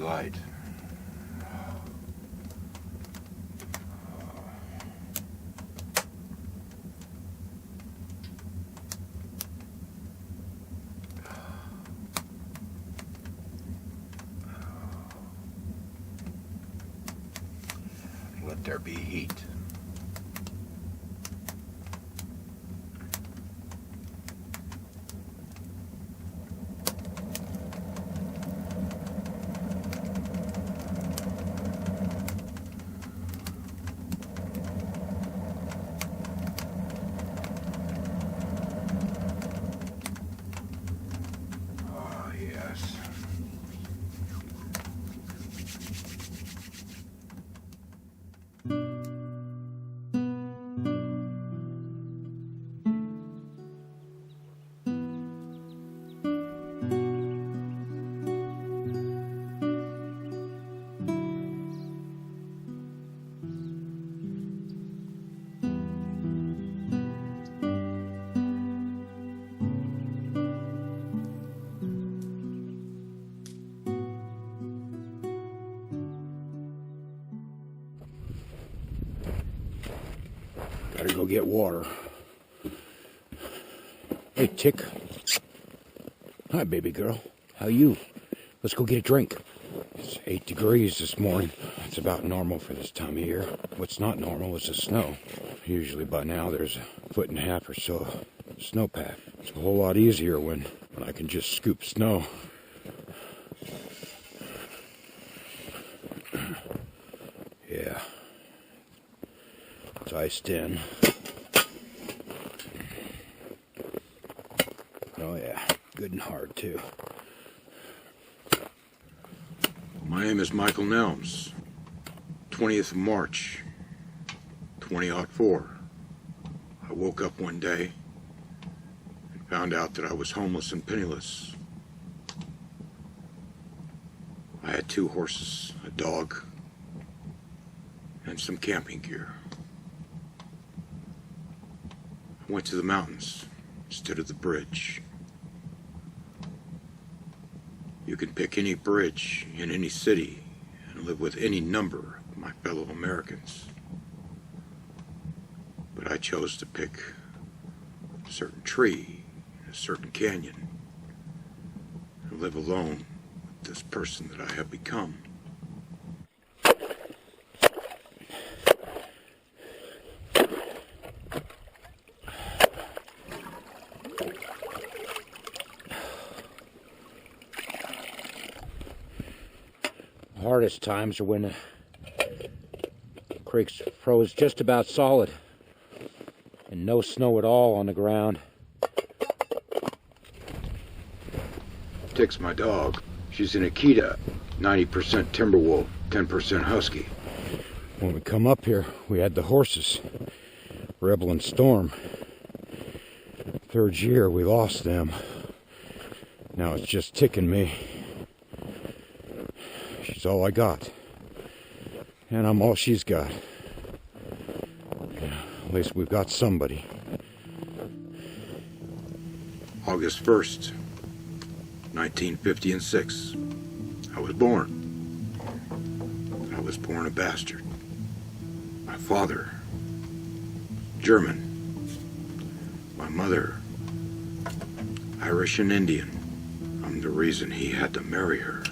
light. Let there be heat. Gotta go get water. Hey, chick. Hi, baby girl. How you? Let's go get a drink. It's 8 degrees this morning. It's about normal for this time of year. What's not normal is the snow. Usually by now there's a 1.5 feet or so of snowpack. It's a whole lot easier when I can just scoop snow. Yeah. It's iced in. Oh yeah, good and hard too. My name is Michael Nelms. 20th of March, 2004. I woke up one day and found out that I was homeless and penniless. I had 2 horses, a dog, and some camping gear. I went to the mountains instead of the bridge. You can pick any bridge in any city and live with any number of my fellow Americans. But I chose to pick a certain tree in a certain canyon and live alone with this person that I have become. Hardest times are when the creek's froze just about solid and no snow at all on the ground. Tick's my dog. She's an Akita, 90% Timberwolf, 10% Husky. When we come up here, we had the horses, Rebel and Storm. 3rd year, we lost them. Now it's just Tick and me. She's all I got. And I'm all she's got. Yeah, at least we've got somebody. August 1st, 1956. I was born. I was born a bastard. My father, German. My mother, Irish and Indian. I'm the reason he had to marry her.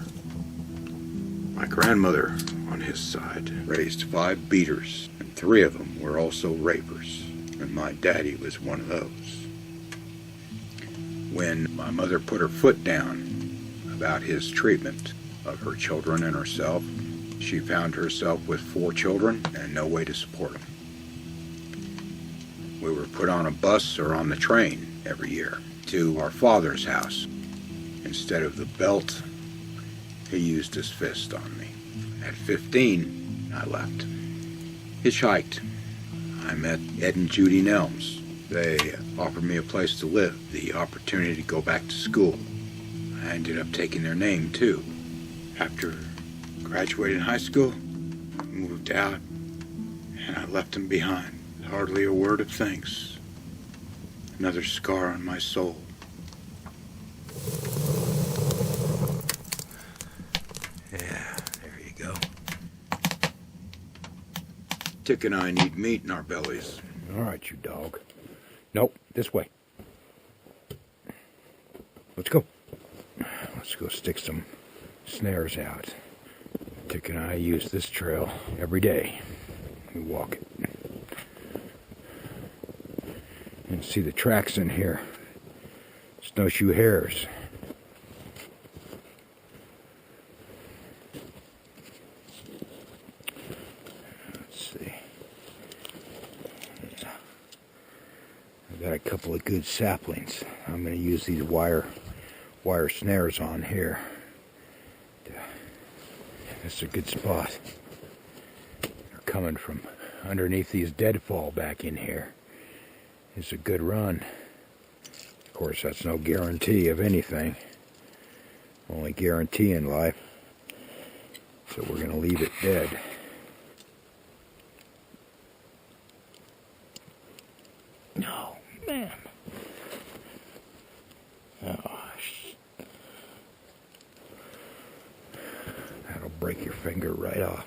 My grandmother, on his side, raised 5 beaters, and 3 of them were also rapers, and my daddy was one of those. When my mother put her foot down about his treatment of her children and herself, she found herself with 4 children and no way to support them. We were put on a bus or on the train every year to our father's house. Instead of the belt, he used his fist on me. At 15, I left. Hitchhiked. I met Ed and Judy Nelms. They offered me a place to live, the opportunity to go back to school. I ended up taking their name, too. After graduating high school, I moved out, and I left them behind. Hardly a word of thanks. Another scar on my soul. Yeah. Tick and I need meat in our bellies. All right, you dog. Nope, this way. Let's go. Let's go stick some snares out. Tick and I use this trail every day. We walk it. You can see the tracks in here. Snowshoe hares. Let's see. I've got a couple of good saplings. I'm going to use these wire snares on here. This is a good spot. They're coming from underneath these deadfall back in here. It's a good run. Of course, that's no guarantee of anything. Only guarantee in life. So we're going to leave it dead. Oh, man. Oh, that'll break your finger right off.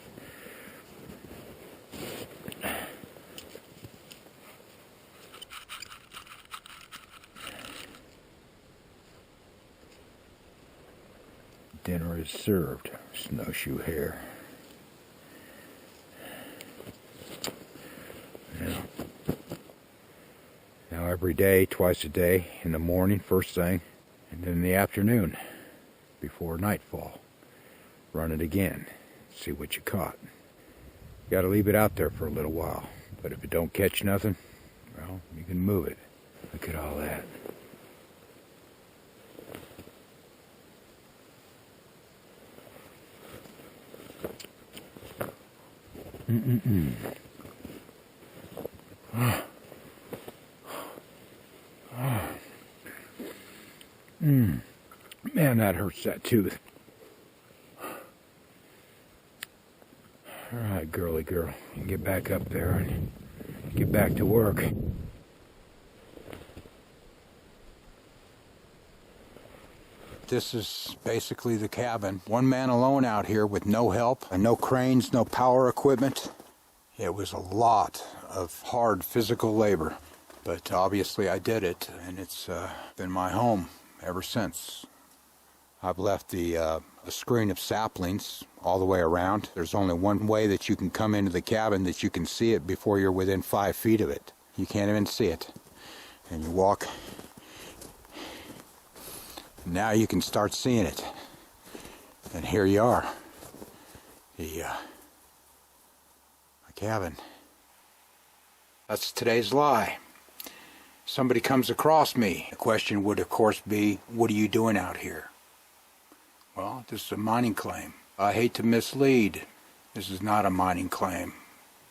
Dinner is served, snowshoe hare. Now every day, twice a day, in the morning, first thing, and then in the afternoon, before nightfall. Run it again, see what you caught. You gotta leave it out there for a little while, but if it don't catch nothing, well, you can move it. Look at all that. Man, that hurts that tooth. All right, girly girl, you can get back up there and get back to work. This is basically the cabin. One man alone out here with no help, and no cranes, no power equipment. It was a lot of hard physical labor, but obviously I did it, and it's been my home ever since. I've left the screen of saplings all the way around. There's only one way that you can come into the cabin that you can see it before you're within 5 feet of it. You can't even see it. And you walk. Now you can start seeing it. And here you are. The cabin. That's today's lie. Somebody comes across me. The question would, of course, be, what are you doing out here? Well, this is a mining claim. I hate to mislead. This is not a mining claim.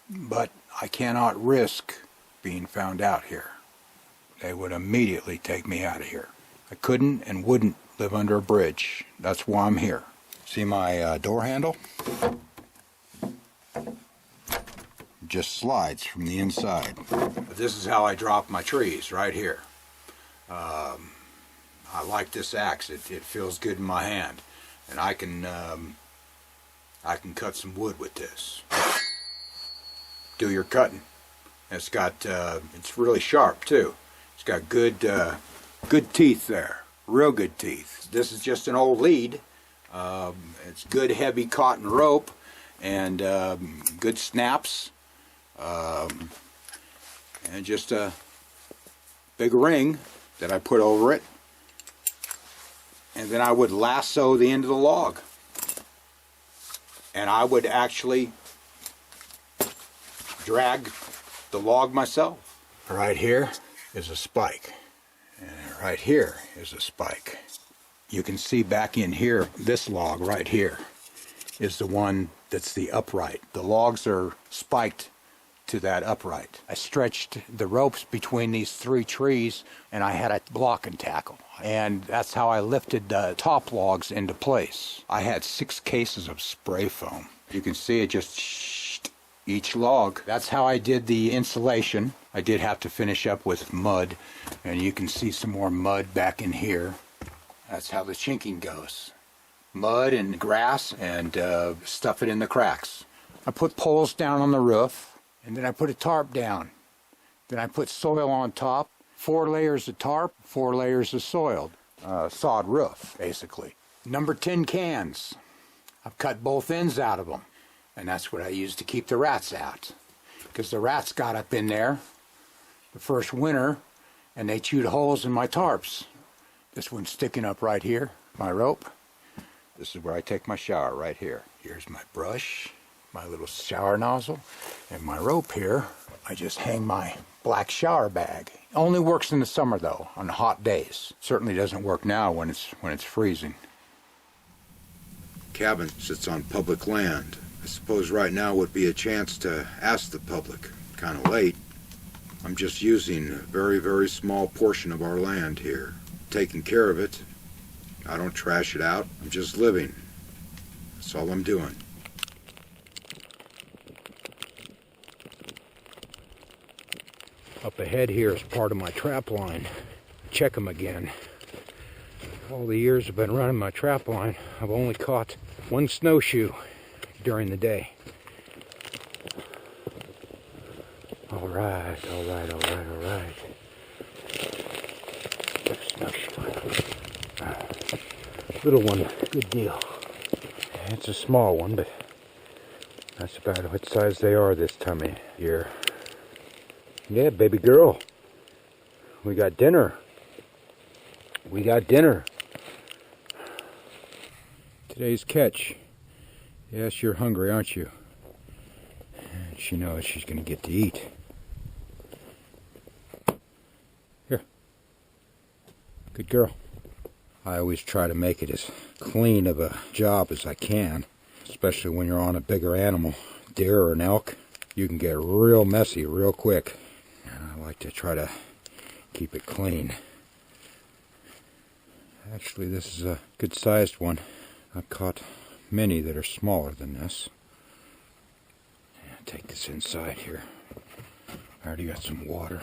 But I cannot risk being found out here. They would immediately take me out of here. I couldn't and wouldn't live under a bridge. That's why I'm here. See my door handle? Just slides from the inside. But this is how I drop my trees, right here. I like this axe. It feels good in my hand. And I can cut some wood with this. Do your cutting. It's got it's really sharp too. It's got good teeth there, real good teeth. This is just an old lead. It's good heavy cotton rope and good snaps, and just a big ring that I put over it. And then I would lasso the end of the log. And I would actually drag the log myself. Right here is a spike. And right here is a spike. You can see back in here, this log right here is the one that's the upright. The logs are spiked to that upright. I stretched the ropes between these 3 trees and I had a block and tackle. And that's how I lifted the top logs into place. I had 6 cases of spray foam. You can see it just each log. That's how I did the insulation. I did have to finish up with mud, and you can see some more mud back in here. That's how the chinking goes. Mud and grass and stuff it in the cracks. I put poles down on the roof. And then I put a tarp down. Then I put soil on top. 4 layers of tarp, 4 layers of soil. Sod roof, basically. Number 10 cans. I've cut both ends out of them. And that's what I use to keep the rats out. Because the rats got up in there the first winter and they chewed holes in my tarps. This one's sticking up right here, my rope. This is where I take my shower, right here. Here's my brush, my little shower nozzle, and my rope here. I just hang my black shower bag. Only works in the summer though, on hot days. Certainly doesn't work now when it's freezing. Cabin sits on public land. I suppose right now would be a chance to ask the public. Kind of late. I'm just using a very, very small portion of our land here. Taking care of it. I don't trash it out. I'm just living. That's all I'm doing. Up ahead here is part of my trap line. Check them again. All the years I've been running my trap line, I've only caught 1 snowshoe during the day. All right. Snowshoe. Little one, good deal. It's a small one, but that's about what size they are this time of year. Yeah, baby girl. We got dinner. Today's catch. Yes, you're hungry, aren't you? And she knows she's going to get to eat. Here. Good girl. I always try to make it as clean of a job as I can, especially when you're on a bigger animal, deer or an elk. You can get real messy real quick. I like to try to keep it clean. Actually, this is a good sized one. I've caught many that are smaller than this. Take this inside here. I already got some water.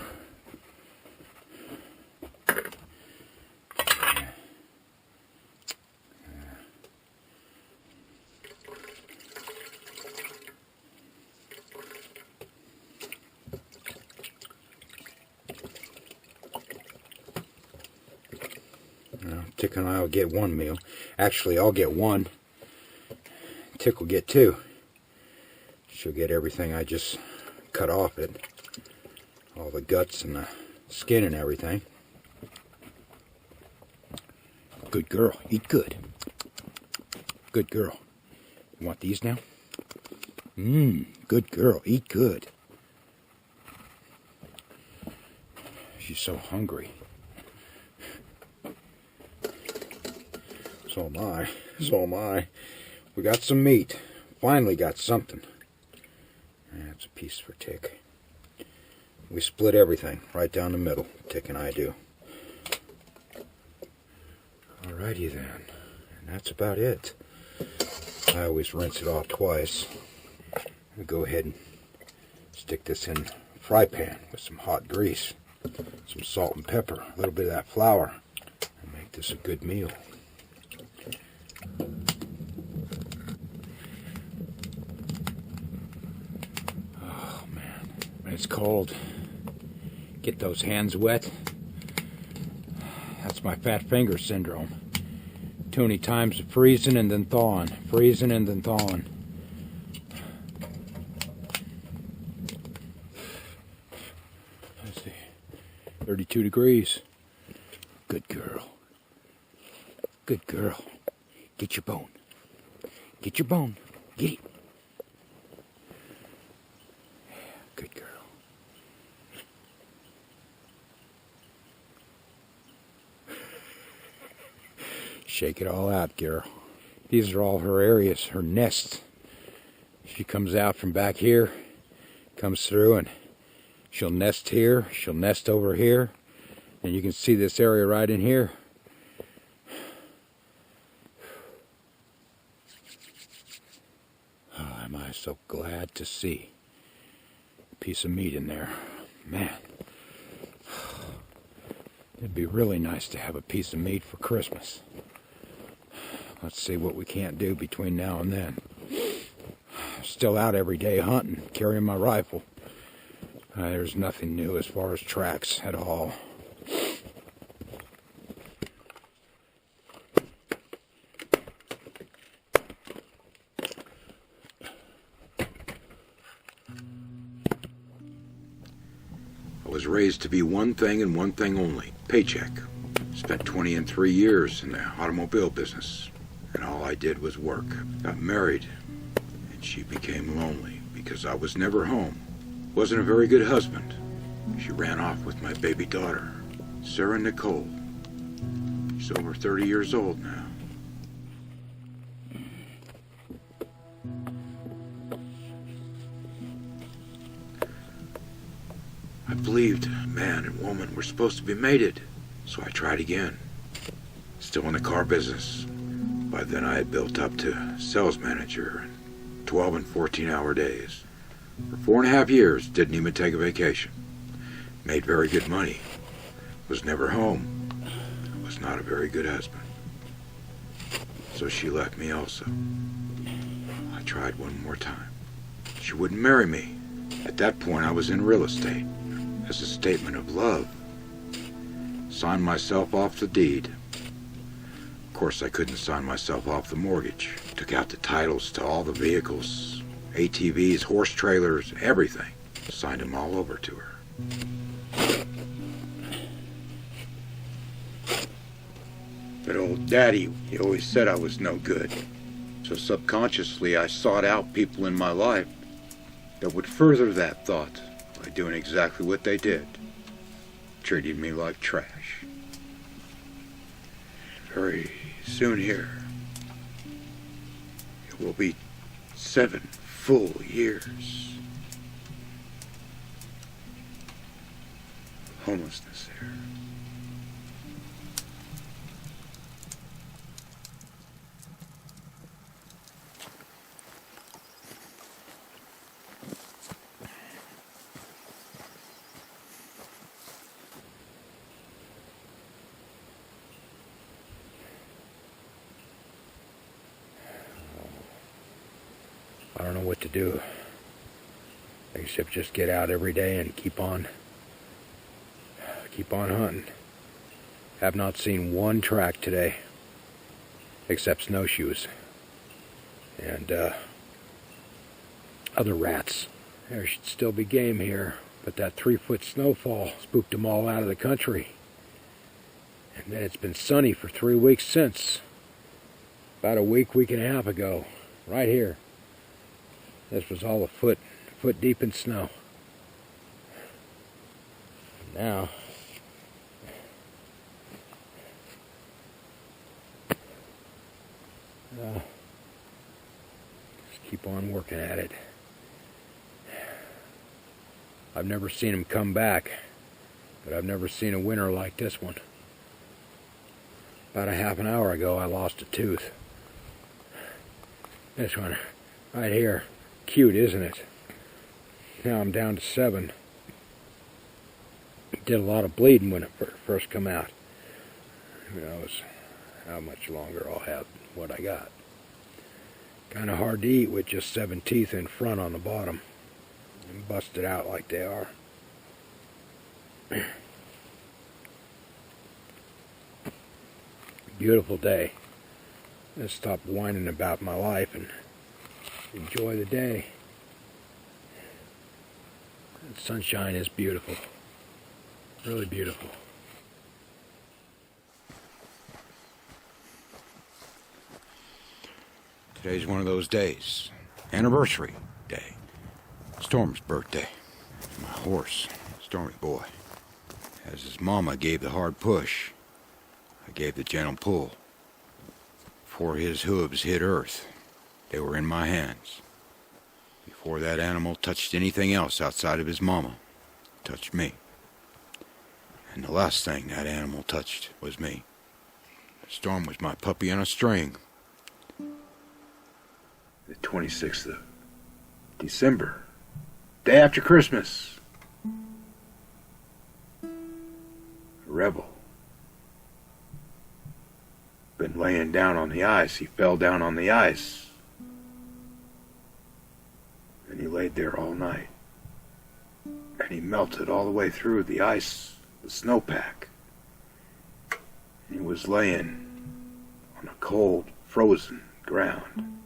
Tick and I will get 1 meal. Actually, I'll get 1. Tick will get 2. She'll get everything I just cut off it. All the guts and the skin and everything. Good girl. Eat good. Good girl. You want these now? Good girl. Eat good. She's so hungry. So am I. We got some meat. Finally got something. That's a piece for Tick. We split everything right down the middle. Tick and I do. Alrighty then. And that's about it. I always rinse it off twice. I'll go ahead and stick this in a fry pan with some hot grease, some salt and pepper, a little bit of that flour, and make this a good meal. Oh man, when it's cold, get those hands wet. That's my fat finger syndrome. Too many times of freezing and then thawing, freezing and then thawing. Let's see, 32 degrees. Good girl. Good girl. Get your bone. Get your bone. Get it. Good girl. Shake it all out, girl. These are all her areas, her nests. She comes out from back here, comes through, and she'll nest here, she'll nest over here, and you can see this area right in here. Oh, am I so glad to see a piece of meat in there. Man, it'd be really nice to have a piece of meat for Christmas. Let's see what we can't do between now and then. Still out every day hunting, carrying my rifle. There's nothing new as far as tracks at all. I was raised to be one thing and one thing only, paycheck. Spent 23 years in the automobile business, and all I did was work. Got married, and she became lonely because I was never home. Wasn't a very good husband. She ran off with my baby daughter, Sarah Nicole. She's over 30 years old now. I believed man and woman were supposed to be mated, so I tried again. Still in the car business. By then I had built up to sales manager and 12 and 14-hour days. For 4.5 years, didn't even take a vacation. Made very good money. Was never home. Was not a very good husband. So she left me also. I tried one more time. She wouldn't marry me. At that point I was in real estate. As a statement of love. Signed myself off the deed. Of course I couldn't sign myself off the mortgage. Took out the titles to all the vehicles, ATVs, horse trailers, everything. Signed them all over to her. But old Daddy, he always said I was no good. So subconsciously I sought out people in my life that would further that thought by doing exactly what they did. Treating me like trash. Very soon here, it will be 7 full years of homelessness here. I don't know what to do, except just get out every day and keep on hunting. Have not seen one track today, except snowshoes and other rats. There should still be game here, but that 3-foot snowfall spooked them all out of the country. And then it's been sunny for 3 weeks since. About a week and a half ago, right here. This was all a foot deep in snow. Now, just keep on working at it. I've never seen them come back, but I've never seen a winter like this one. About a half an hour ago, I lost a tooth. This one, right here. Cute, isn't it? Now I'm down to 7. Did a lot of bleeding when it first come out. Who knows how much longer I'll have what I got. Kind of hard to eat with just 7 teeth in front on the bottom. And busted out like they are. Beautiful day. Let's stop whining about my life and enjoy the day. The sunshine is beautiful. Really beautiful. Today's one of those days. Anniversary day. Storm's birthday. My horse, Stormy Boy. As his mama gave the hard push, I gave the gentle pull. Before his hooves hit earth, they were in my hands. Before that animal touched anything else outside of his mama, it touched me. And the last thing that animal touched was me. Storm was my puppy on a string. The 26th of December, day after Christmas. A rebel. Been laying down on the ice. He fell down on the ice. And he laid there all night. and he melted all the way through the ice, the snowpack. And he was laying on a cold, frozen ground.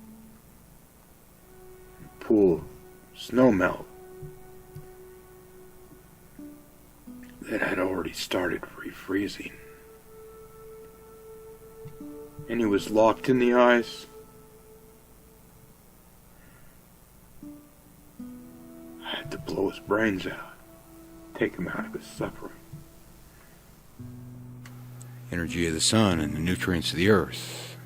A pool of snow melt that had already started refreezing. And he was locked in the ice. I had to blow his brains out, take him out of his suffering. Energy of the sun and the nutrients of the earth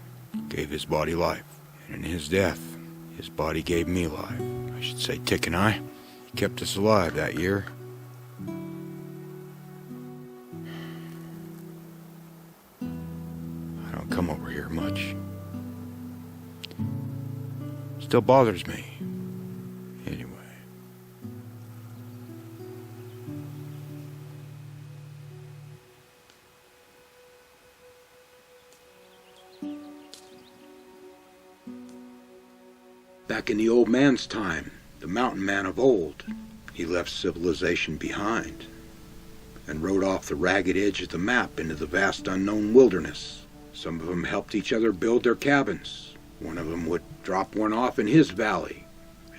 gave his body life. And in his death, his body gave me life. I should say Tick and I. He kept us alive that year. I don't come over here much. Still bothers me. Anyway. Back in the old man's time, the mountain man of old, he left civilization behind and rode off the ragged edge of the map into the vast unknown wilderness. Some of them helped each other build their cabins. One of them would drop one off in his valley,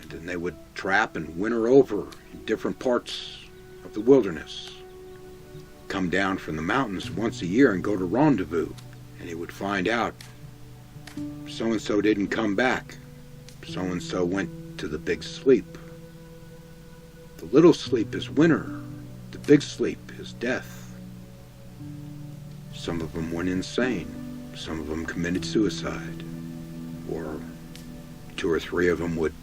and then they would trap and winter over in different parts of the wilderness. Come down from the mountains once a year and go to rendezvous, and he would find out so-and-so didn't come back. So-and-so went to the big sleep. The little sleep is winter. The big sleep is death. Some of them went insane. Some of them committed suicide. Or 2 or 3 of them would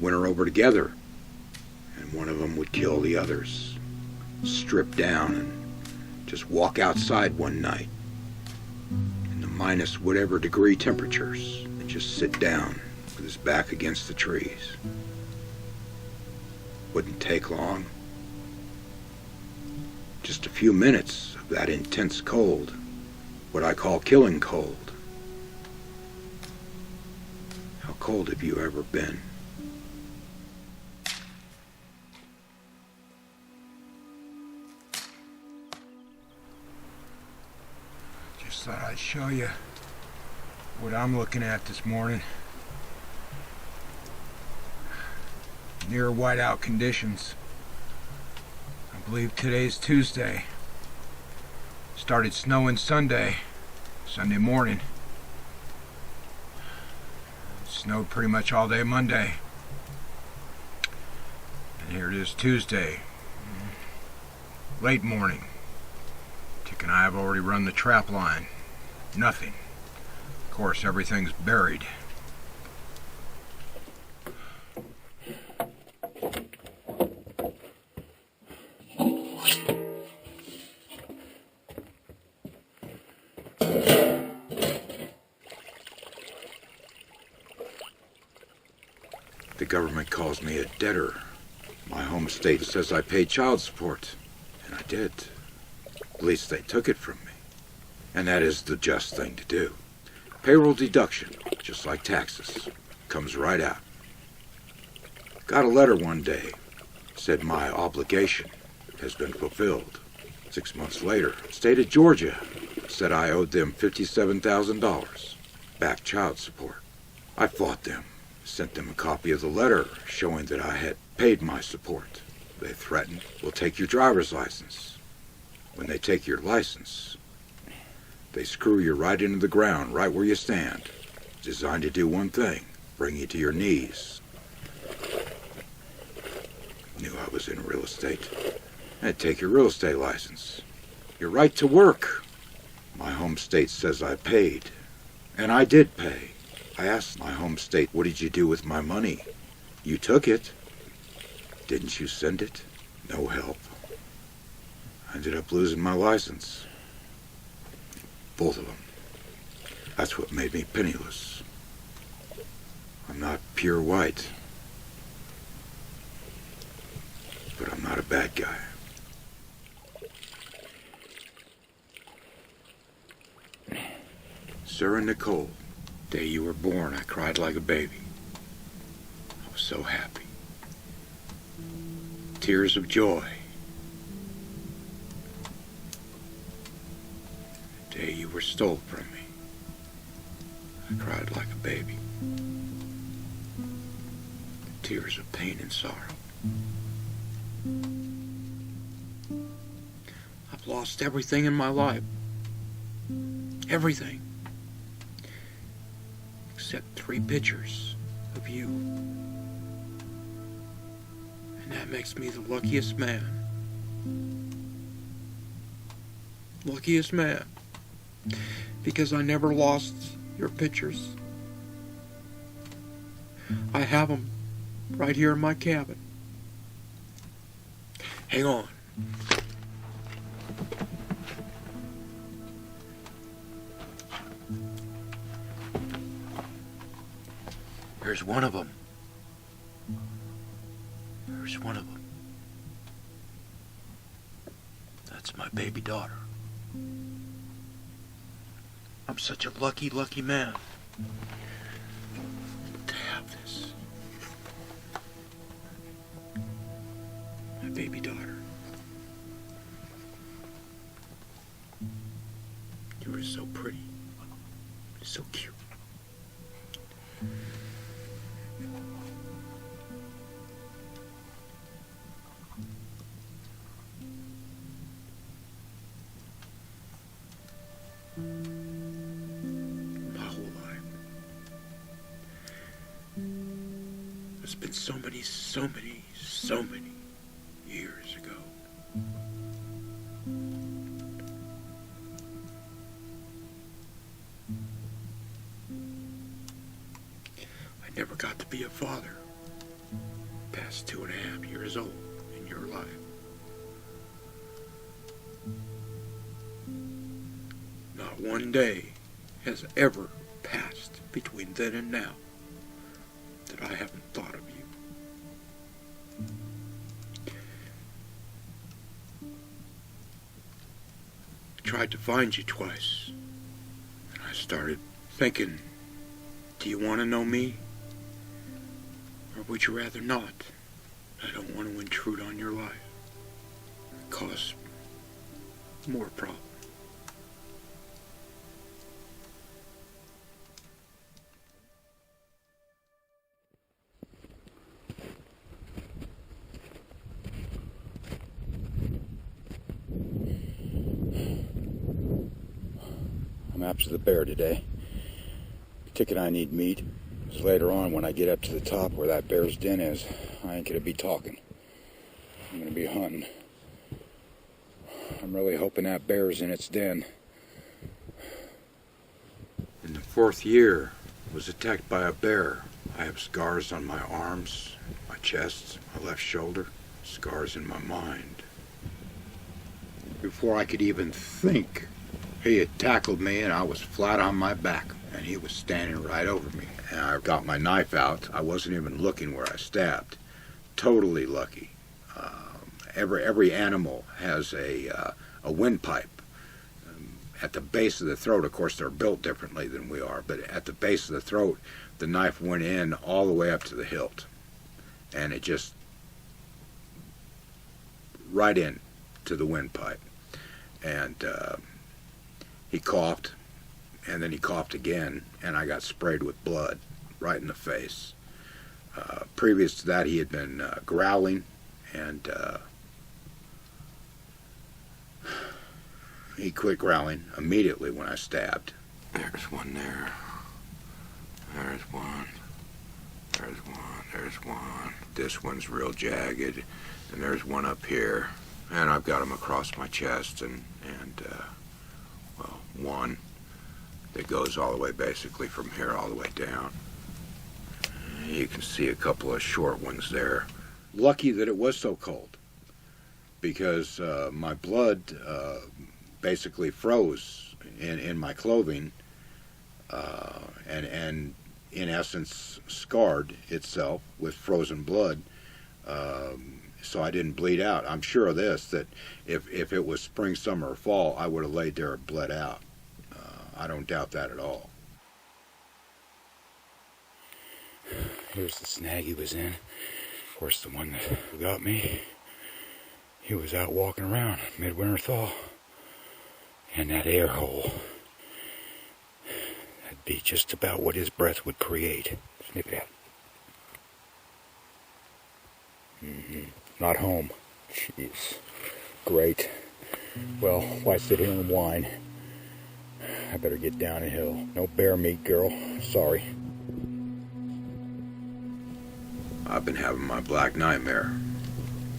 winter over together, and one of them would kill the others, strip down and just walk outside one night in the minus whatever degree temperatures and just sit down with his back against the trees. Wouldn't take long. Just a few minutes of that intense cold, what I call killing cold. How cold have you ever been? Just thought I'd show you what I'm looking at this morning. Near whiteout conditions. I believe today's Tuesday. Started snowing Sunday morning. Snowed pretty much all day Monday. And here it is Tuesday. Late morning. Tick and I have already run the trap line. Nothing. Of course, everything's buried. The government calls me a debtor. My home state says I paid child support, and I did. At least they took it from me. And that is the just thing to do. Payroll deduction, just like taxes, comes right out. Got a letter one day, said my obligation has been fulfilled. 6 months later, state of Georgia said I owed them $57,000, back child support. I fought them. Sent them a copy of the letter showing that I had paid my support. They threatened, we'll take your driver's license. When they take your license, they screw you right into the ground, right where you stand. Designed to do one thing, bring you to your knees. Knew I was in real estate. I'd take your real estate license. Your right to work. My home state says I paid. And I did pay. I asked my home state, what did you do with my money? You took it. Didn't you send it? No help. I ended up losing my license. Both of them. That's what made me penniless. I'm not pure white. But I'm not a bad guy. Sarah Nicole. Day you were born, I cried like a baby. I was so happy. tears of joy. The day you were stole from me, I cried like a baby. Tears of pain and sorrow. I've lost everything in my life. Everything. Except 3 pictures of you. And that makes me the luckiest man. Luckiest man. Because I never lost your pictures. I have them right here in my cabin. Hang on. Here's one of them. Here's one of them. That's my baby daughter. I'm such a lucky, lucky man to have this. My baby daughter. You were so pretty. So cute. My whole life. It's been so many years ago. I never got to be a father past 2.5 years old in your life. Not one day has ever passed between then and now that I haven't thought of you. I tried to find you twice, and I started thinking, do you want to know me? Or would you rather not? I don't want to intrude on your life. Cause more problems. I'm after the bear today. The ticket I need meat is later on when I get up to the top where that bear's den is. I ain't gonna be talking. I'm gonna be hunting. I'm really hoping that bear's in its den. In the 4th year, I was attacked by a bear. I have scars on my arms, my chest, my left shoulder, scars in my mind. Before I could even think, he had tackled me and I was flat on my back and he was standing right over me. And I got my knife out. I wasn't even looking where I stabbed. Totally lucky. Every animal has a windpipe. At the base of the throat, of course, they're built differently than we are, but at the base of the throat, the knife went in all the way up to the hilt. And it just right in to the windpipe. And he coughed, and then he coughed again, and I got sprayed with blood right in the face. Previous to that, he had been growling, and he quit growling immediately when I stabbed. There's one there. There's one. There's one. There's one. This one's real jagged, and there's one up here. And I've got them across my chest, and one that goes all the way basically from here all the way down. You can see a couple of short ones there. Lucky that it was so cold, because my blood basically froze in my clothing, and in essence scarred itself with frozen blood. So I didn't bleed out. I'm sure of this, that if it was spring, summer, or fall, I would have laid there and bled out. I don't doubt that at all. Here's the snag he was in. Of course, the one that got me. He was out walking around midwinter thaw. And that air hole. That'd be just about what his breath would create. Sniff it out. Not home. Jeez. Great. Well, why sit here and whine? I better get down a hill. No bear meat, girl. Sorry. I've been having my black nightmare.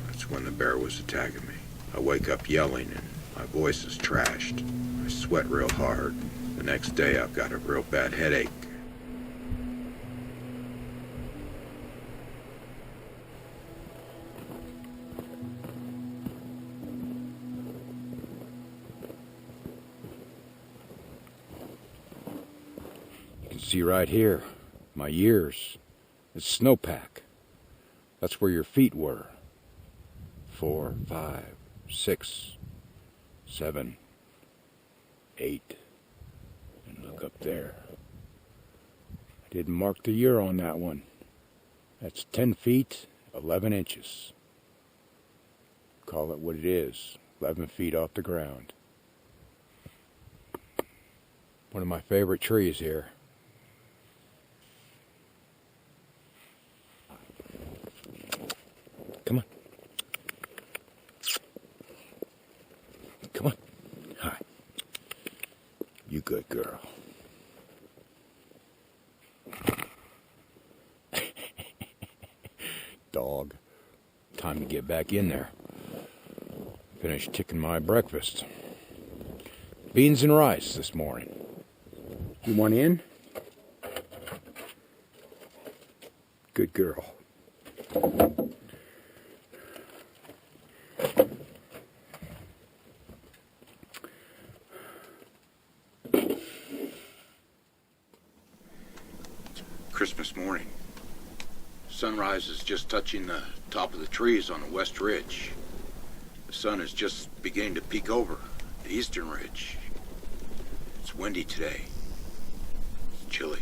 That's when the bear was attacking me. I wake up yelling and my voice is trashed. I sweat real hard. The next day I've got a real bad headache. You can see right here, my ears. It's snowpack. That's where your feet were. 4, 5, 6, 7, 8. And look up there. I didn't mark the year on that one. That's 10 feet, 11 inches. Call it what it is. 11 feet off the ground. One of my favorite trees here. Come on. Come on. Hi. You good girl. Dog. Time to get back in there. Finished ticking my breakfast. Beans and rice this morning. You want in? Good girl. Christmas morning. Sunrise is just touching the top of the trees on the west ridge. The sun is just beginning to peek over the eastern ridge. It's windy today. It's chilly.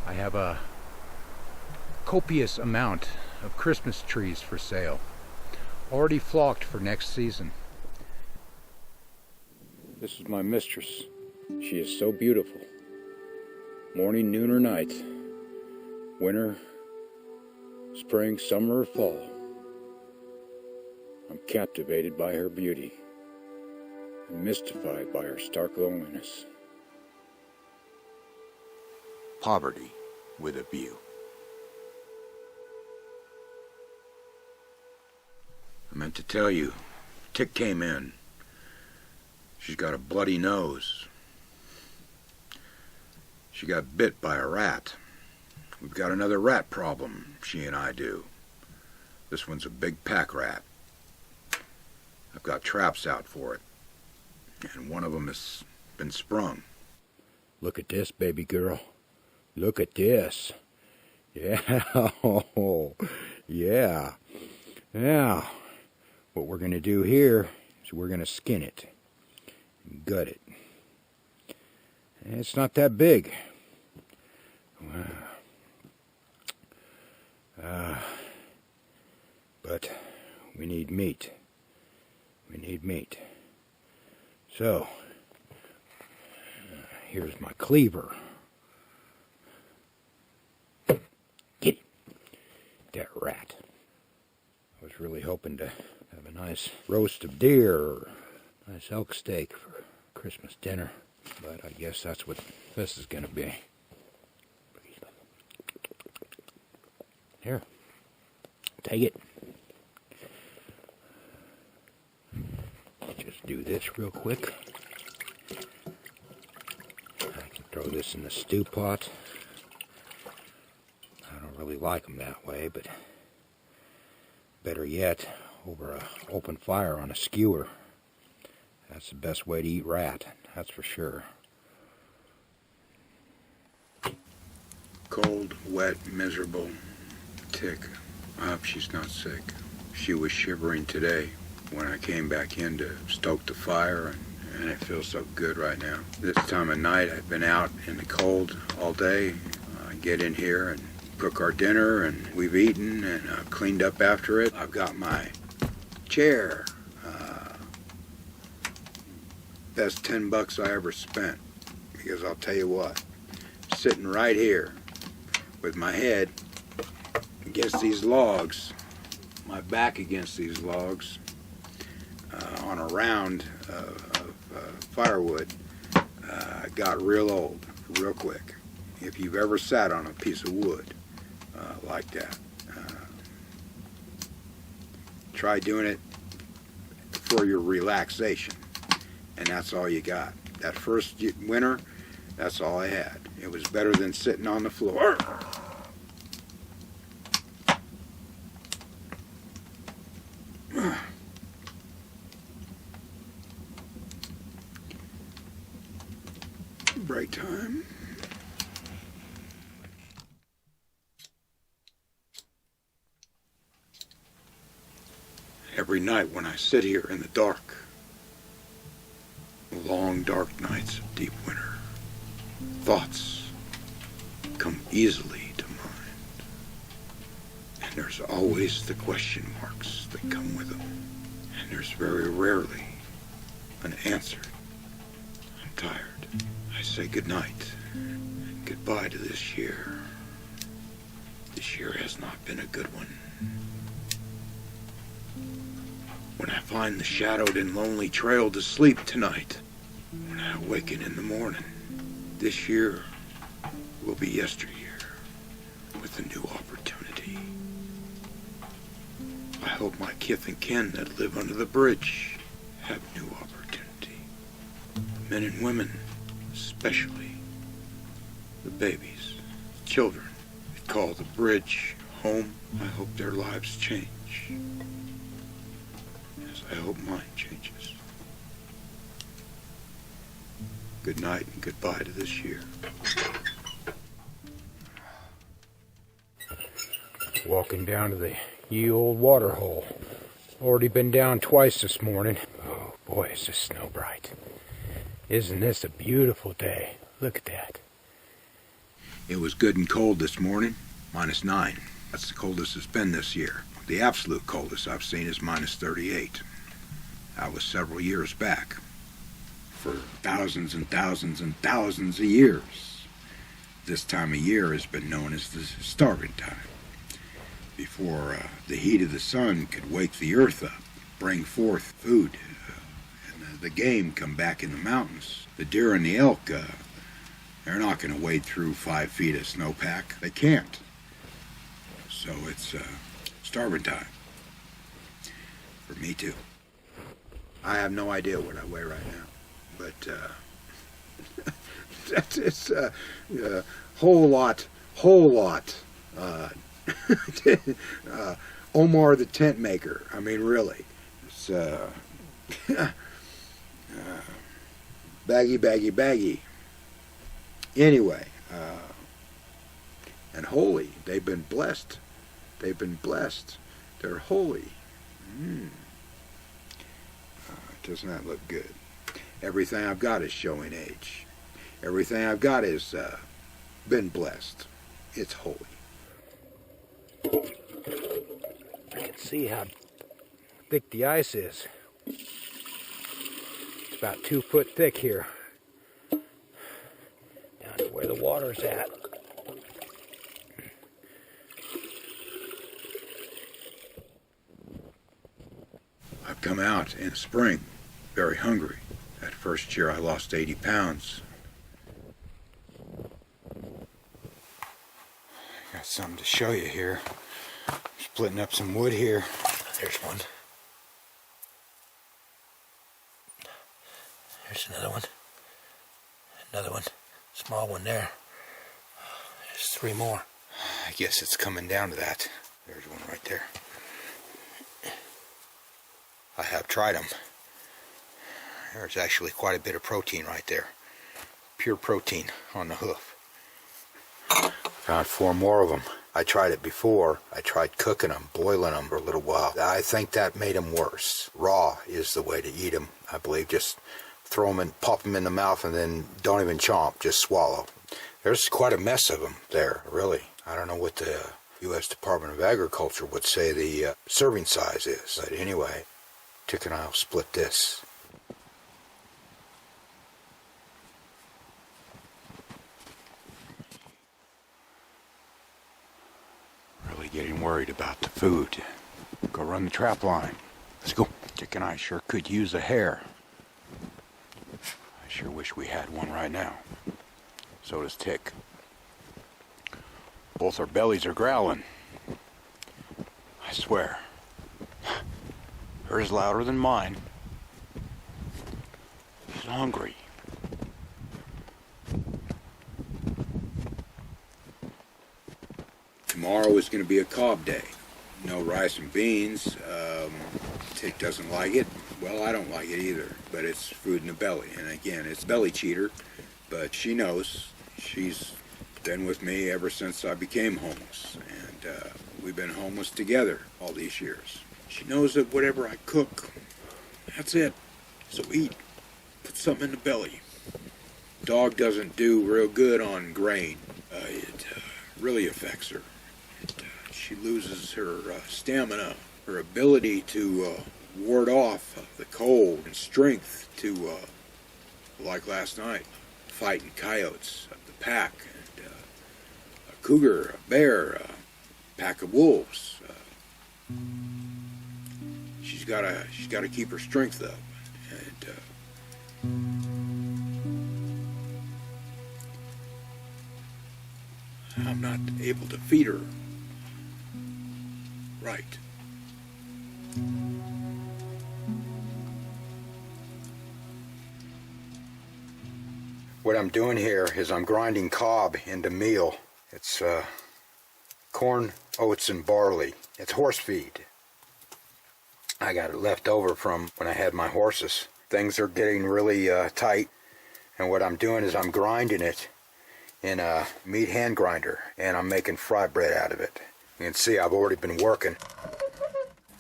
I have a copious amount of Christmas trees for sale, already flocked for next season. This is my mistress. She is so beautiful. Morning, noon, or night. Winter, spring, summer, or fall. I'm captivated by her beauty and mystified by her stark loneliness. Poverty with a view. I meant to tell you, Tick came in. She's got a bloody nose. She got bit by a rat. We've got another rat problem, she and I do. This one's a big pack rat. I've got traps out for it, and one of them has been sprung. Look at this, baby girl. Look at this. Yeah. Yeah. Now, what we're going to do here is we're going to skin it. And gut it. And it's not that big. But we need meat. We need meat. So, here's my cleaver. Get it. That rat. I was really hoping to have a nice roast of deer or nice elk steak for Christmas dinner. But I guess that's what this is going to be. Here. Take it. Just do this real quick. I can throw this in the stew pot. I don't really like them that way, but better yet, over an open fire on a skewer. That's the best way to eat rat, that's for sure. Cold, wet, miserable. Tick. I hope she's not sick. She was shivering today when I came back in to stoke the fire, and it feels so good right now. This time of night, I've been out in the cold all day. I get in here, and cook our dinner, and we've eaten and cleaned up after it. I've got my chair. Best $10 I ever spent, because I'll tell you what, sitting right here with my head against these logs, my back against these logs, on a round of firewood, got real old real quick. If you've ever sat on a piece of wood like that, try doing it for your relaxation, and that's all you got. That first winter, that's all I had. It was better than sitting on the floor. Break time. Every night when I sit here in the dark, long dark nights of deep winter, thoughts come easily to mind. And there's always the question marks that come with them. And there's very rarely an answer. I'm tired. I say goodnight and goodbye to this year. This year has not been a good one. When I find the shadowed and lonely trail to sleep tonight, when I awaken in the morning, this year will be yesteryear with a new opportunity. I hope my kith and kin that live under the bridge have new opportunity. Men and women, especially the babies, the children that call the bridge home, I hope their lives change. I hope mine changes. Good night and goodbye to this year. Walking down to the ye old water hole. Already been down twice this morning. Oh boy, is the snow bright. Isn't this a beautiful day? Look at that. It was good and cold this morning, -9. That's the coldest it's been this year. The absolute coldest I've seen is -38. That was several years back. For thousands and thousands and thousands of years, this time of year has been known as the starving time. Before the heat of the sun could wake the earth up, bring forth food, and the game come back in the mountains. The deer and the elk, they're not going to wade through 5 feet of snowpack. They can't. So it's starving time. For me too. I have no idea what I weigh right now, but it's a whole lot. Omar the tent maker. I mean, really, it's baggy. Anyway, and holy. They've been blessed. They're holy. Does not look good. Everything I've got is showing age. Everything I've got is been blessed. It's holy. I can see how thick the ice is. It's about 2 foot thick here. Down to where the water's at. I've come out in spring very hungry. That first year I lost 80 pounds. Got something to show you here. Splitting up some wood here. There's one. There's another one. Another one. Small one there. There's 3 more. I guess it's coming down to that. There's one right there. I have tried them. There's actually quite a bit of protein right there. Pure protein on the hoof. Found 4 more of them. I tried it before. I tried cooking them, boiling them for a little while. I think that made them worse. Raw is the way to eat them, I believe. Just throw them and pop them in the mouth and then don't even chomp, just swallow. There's quite a mess of them there, really. I don't know what the U.S. Department of Agriculture would say the serving size is. But anyway, Tick and I will split this. Really getting worried about the food. Go run the trap line. Let's go. Tick and I sure could use a hare. I sure wish we had one right now. So does Tick. Both our bellies are growling. I swear. Hers louder than mine. He's hungry. Tomorrow is going to be a cob day. No rice and beans. Tick doesn't like it. Well, I don't like it either, but it's food in the belly. And again, it's belly cheater, but she knows. She's been with me ever since I became homeless, and we've been homeless together all these years. She knows that whatever I cook, that's it. So eat. Put something in the belly. Dog doesn't do real good on grain. It really affects her. She loses her stamina, her ability to ward off the cold, and strength to, like last night, fighting coyotes of the pack, and a cougar, a bear, a pack of wolves. She's gotta keep her strength up, and I'm not able to feed her right. What I'm doing here is I'm grinding cob into meal. It's corn, oats, and barley. It's horse feed. I got it left over from when I had my horses. Things are getting really tight, and what I'm doing is I'm grinding it in a meat hand grinder, and I'm making fry bread out of it. You can see I've already been working.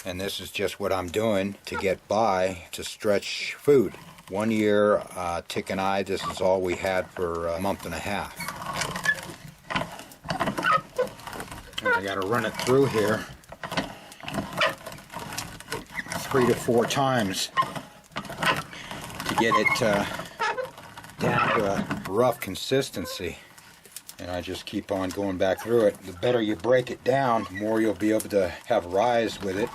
And this is just what I'm doing to get by, to stretch food. 1 year, Tick and I, this is all we had for a month and a half. And I gotta run it through here 3 to 4 times to get it down to a rough consistency. And I just keep on going back through it. The better you break it down, the more you'll be able to have rise with it.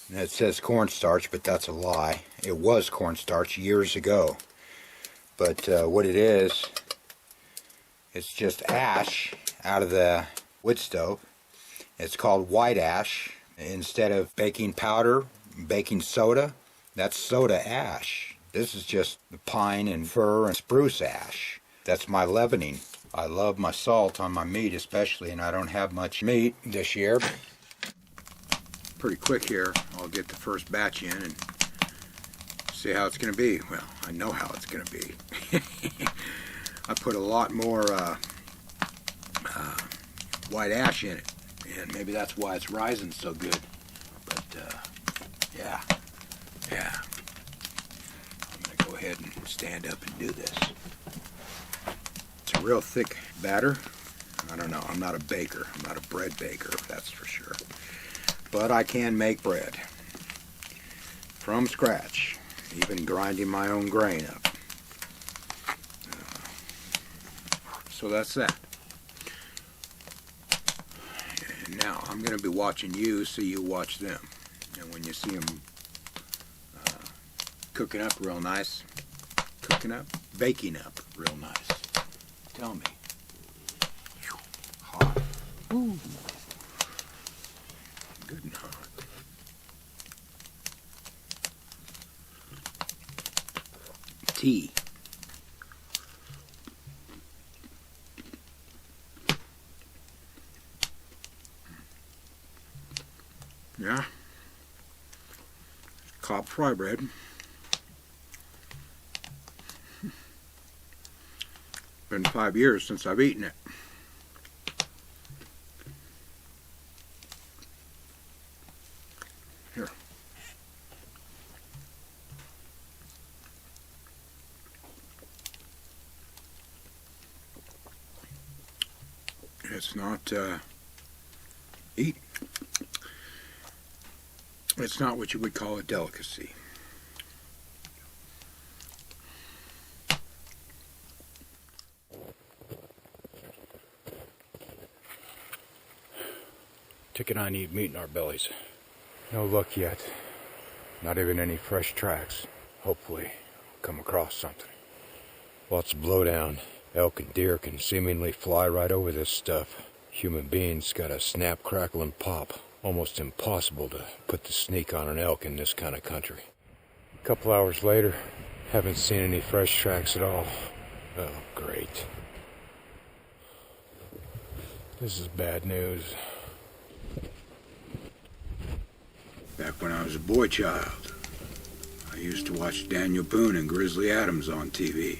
And it says cornstarch, but that's a lie. It was cornstarch years ago. But what it is, it's just ash out of the wood stove. It's called white ash. Instead of baking powder, baking soda, that's soda ash. This is just the pine and fir and spruce ash. That's my leavening. I love my salt on my meat especially, and I don't have much meat this year. Pretty quick here. I'll get the first batch in and see how it's going to be. Well, I know how it's going to be. I put a lot more white ash in it, and maybe that's why it's rising so good. But yeah. Go ahead and stand up and do this. It's a real thick batter. I don't know, I'm not a baker. I'm not a bread baker, that's for sure. But I can make bread from scratch, even grinding my own grain up. So that's that. And now I'm going to be watching you so you watch them. And when you see them cooking up real nice. Baking up real nice. Tell me. Hot. Ooh. Good and hot. Tea. Yeah. Cob fry bread. Been 5 years since I've eaten it. Here. It's not, it's not what you would call a delicacy. Tick and I need meat in our bellies. No luck yet. Not even any fresh tracks. Hopefully, we'll come across something. Lots of blowdown. Elk and deer can seemingly fly right over this stuff. Human beings gotta snap, crackle, and pop. Almost impossible to put the sneak on an elk in this kind of country. A couple hours later, haven't seen any fresh tracks at all. Oh, great. This is bad news. Back when I was a boy child, I used to watch Daniel Boone and Grizzly Adams on TV.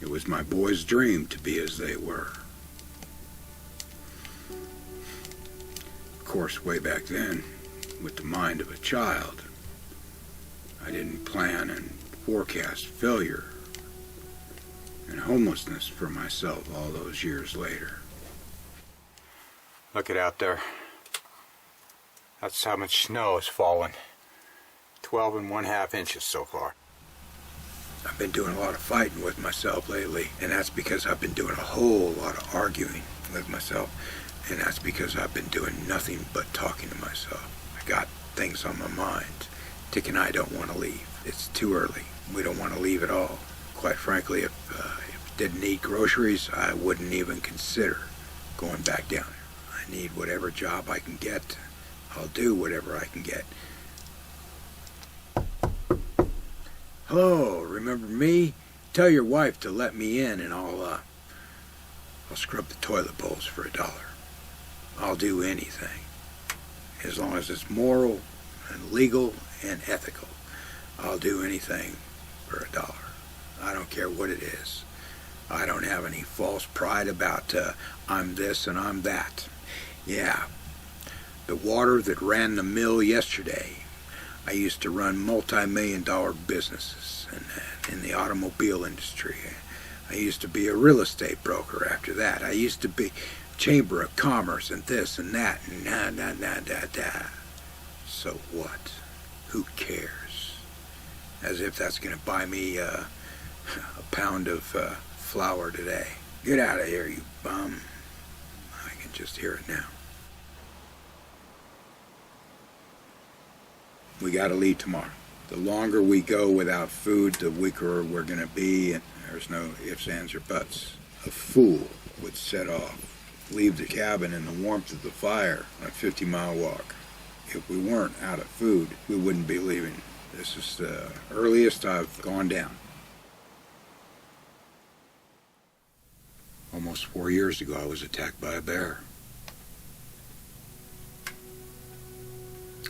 It was my boy's dream to be as they were. Of course, way back then, with the mind of a child, I didn't plan and forecast failure and homelessness for myself all those years later. Look at out there. That's how much snow has fallen. 12 1/2 inches so far. I've been doing a lot of fighting with myself lately, and that's because I've been doing a whole lot of arguing with myself, and that's because I've been doing nothing but talking to myself. I got things on my mind. Tick and I don't want to leave. It's too early. We don't want to leave at all. Quite frankly, if I didn't need groceries, I wouldn't even consider going back down there. I need whatever job I can get. I'll do whatever I can get. Hello, remember me? Tell your wife to let me in and I'll scrub the toilet bowls for $1. I'll do anything. As long as it's moral and legal and ethical. I'll do anything for $1. I don't care what it is. I don't have any false pride about I'm this and I'm that. Yeah. The water that ran the mill yesterday. I used to run multi-million-dollar businesses in the automobile industry. I used to be a real estate broker after that. I used to be Chamber of Commerce and this and that and da. So what? Who cares? As if that's going to buy me a pound of flour today. Get out of here, you bum. I can just hear it now. We gotta leave tomorrow. The longer we go without food, the weaker we're gonna be, and there's no ifs, ands, or buts. A fool would set off, leave the cabin in the warmth of the fire on a 50-mile walk. If we weren't out of food, we wouldn't be leaving. This is the earliest I've gone down. Almost 4 years ago, I was attacked by a bear.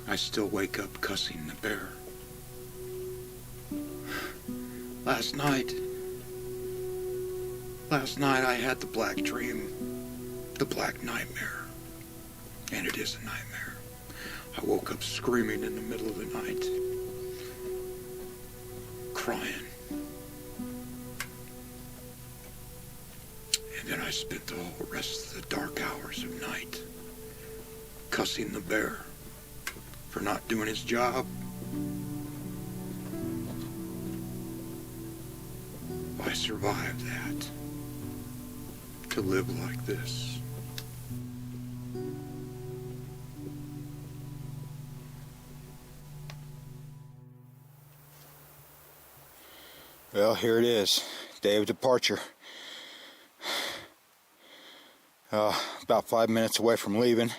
I still wake up cussing the bear. Last night I had the black dream, the black nightmare, and it is a nightmare. I woke up screaming in the middle of the night, crying. And then I spent the whole rest of the dark hours of night cussing the bear for not doing his job. I survived that. To live like this. Well, here it is. Day of departure. About 5 minutes away from leaving.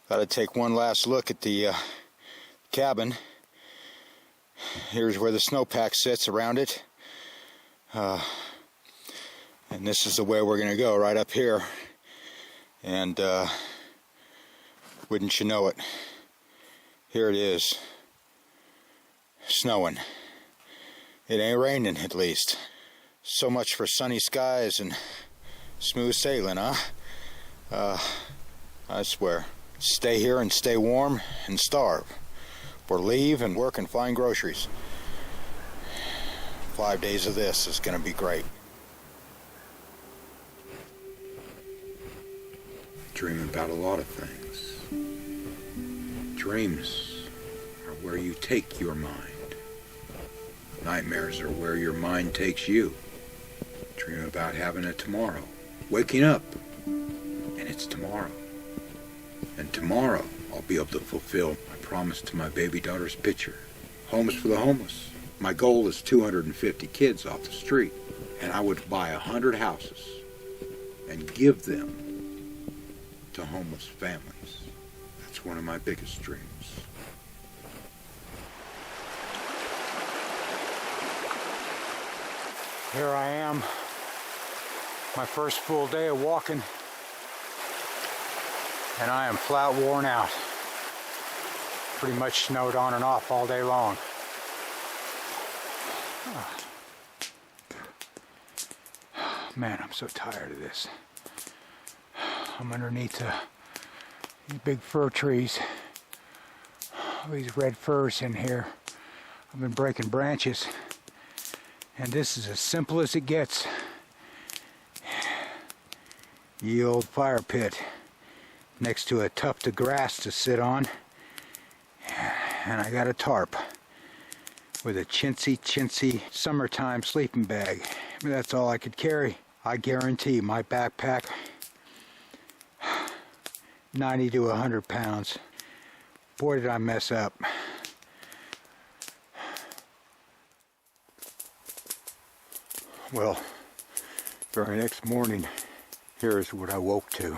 Gotta take one last look at the cabin. Here's where the snowpack sits around it. And this is the way we're gonna go, right up here. And wouldn't you know it, here it is. Snowing. It ain't raining, at least. So much for sunny skies and smooth sailing, huh? I swear. Stay here and stay warm and starve. Or leave and work and find groceries. 5 days of this is going to be great. dream about a lot of things. Dreams are where you take your mind. Nightmares are where your mind takes you. Dream about having a tomorrow. Waking up, and it's tomorrow. And tomorrow, I'll be able to fulfill my promise to my baby daughter's picture. Homes for the homeless. My goal is 250 kids off the street. And I would buy 100 houses and give them to homeless families. That's one of my biggest dreams. Here I am, my first full day of walking, and I am flat worn out. Pretty much snowed on and off all day long. Man, I'm so tired of this. I'm underneath these big fir trees. All these red firs in here. I've been breaking branches. And this is as simple as it gets. Ye old fire pit next to a tuft of grass to sit on. And I got a tarp with a chintzy summertime sleeping bag. I mean, that's all I could carry. I guarantee my backpack, 90 to 100 pounds. Boy, did I mess up. Well, very next morning, here's what I woke to.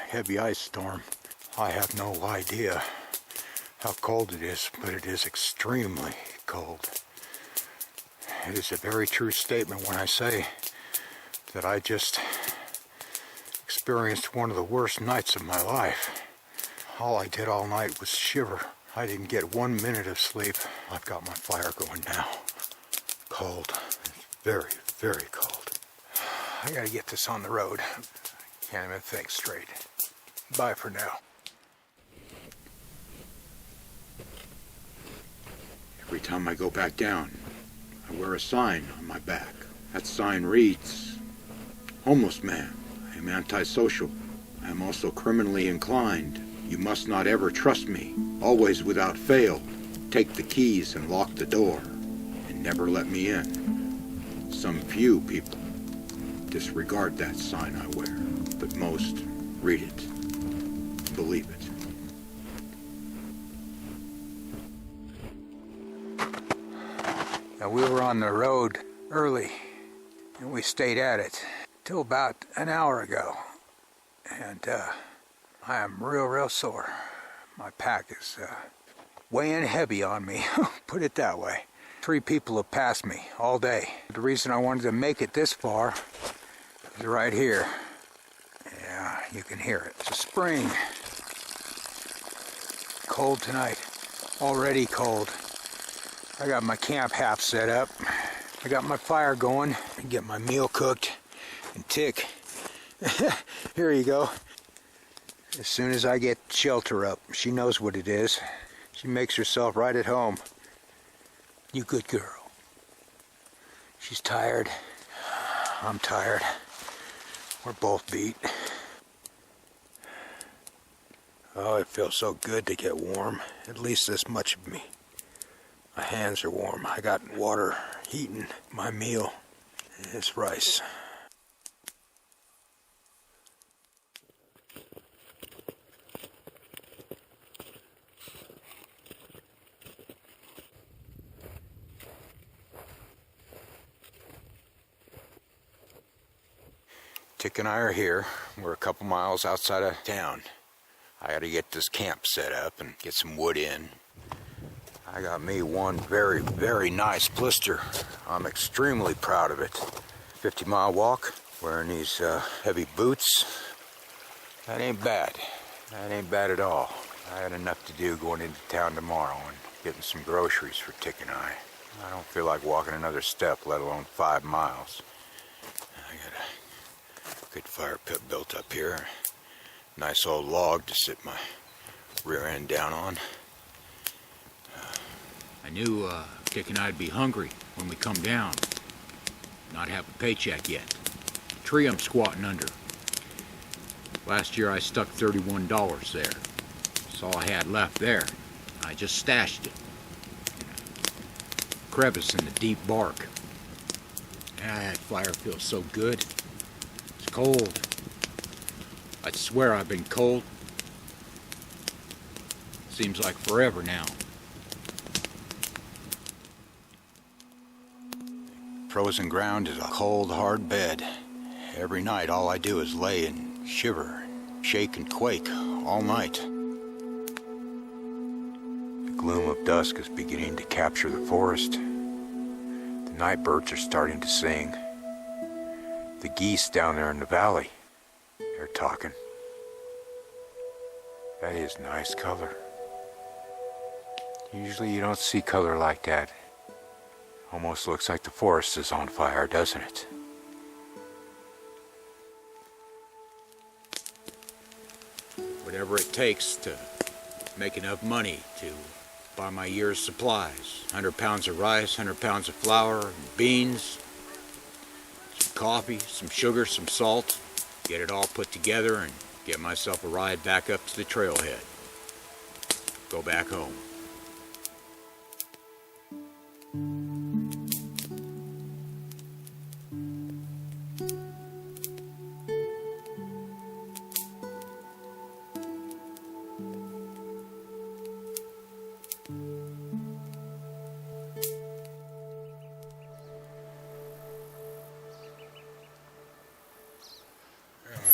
Heavy ice storm. I have no idea how cold it is, but it is extremely cold. It is a very true statement when I say that I just experienced one of the worst nights of my life. All I did all night was shiver. I didn't get 1 minute of sleep. I've got my fire going now. Cold. Very, very cold. I gotta get this on the road. Can't even think straight. Bye for now. Every time I go back down, I wear a sign on my back. That sign reads, "Homeless man, I am antisocial. I am also criminally inclined. You must not ever trust me. Always without fail, take the keys and lock the door, and never let me in." Some few people disregard that sign I wear, but most read it and believe it. Now, we were on the road early, and we stayed at it till about an hour ago. And I am real sore. My pack is weighing heavy on me, put it that way. 3 people have passed me all day. The reason I wanted to make it this far is right here. Yeah, you can hear it. It's a spring. Cold tonight. Already cold. I got my camp half set up. I got my fire going. I get my meal cooked and tick. Here you go. As soon as I get shelter up, she knows what it is. She makes herself right at home. You good girl. She's tired. I'm tired. We're both beat. Oh, it feels so good to get warm. At least this much of me. My hands are warm. I got water heating my meal. It's rice. Tick and I are here. We're a couple miles outside of town. I gotta get this camp set up and get some wood in. I got me one very nice blister. I'm extremely proud of it. 50-mile walk, wearing these heavy boots. That ain't bad. That ain't bad at all. I had enough to do going into town tomorrow and getting some groceries for Tick and I. I don't feel like walking another step, let alone 5 miles. I got a good fire pit built up here. Nice old log to sit my rear end down on. I knew Tick and I'd be hungry when we come down. Not have a paycheck yet. Tree I'm squatting under. Last year I stuck $31 there. That's all I had left there. I just stashed it. Crevice in the deep bark. That fire feels so good. It's cold. I'd swear I've been cold. Seems like forever now. Frozen ground is a cold, hard bed. Every night all I do is lay and shiver, shake and quake all night. The gloom of dusk is beginning to capture the forest. The night birds are starting to sing. The geese down there in the valley, they're talking. That is nice color. Usually you don't see color like that. Almost looks like the forest is on fire, doesn't it? Whatever it takes to make enough money to buy my year's supplies. 100 pounds of rice, 100 pounds of flour, and beans, some coffee, some sugar, some salt. Get it all put together and get myself a ride back up to the trailhead. Go back home.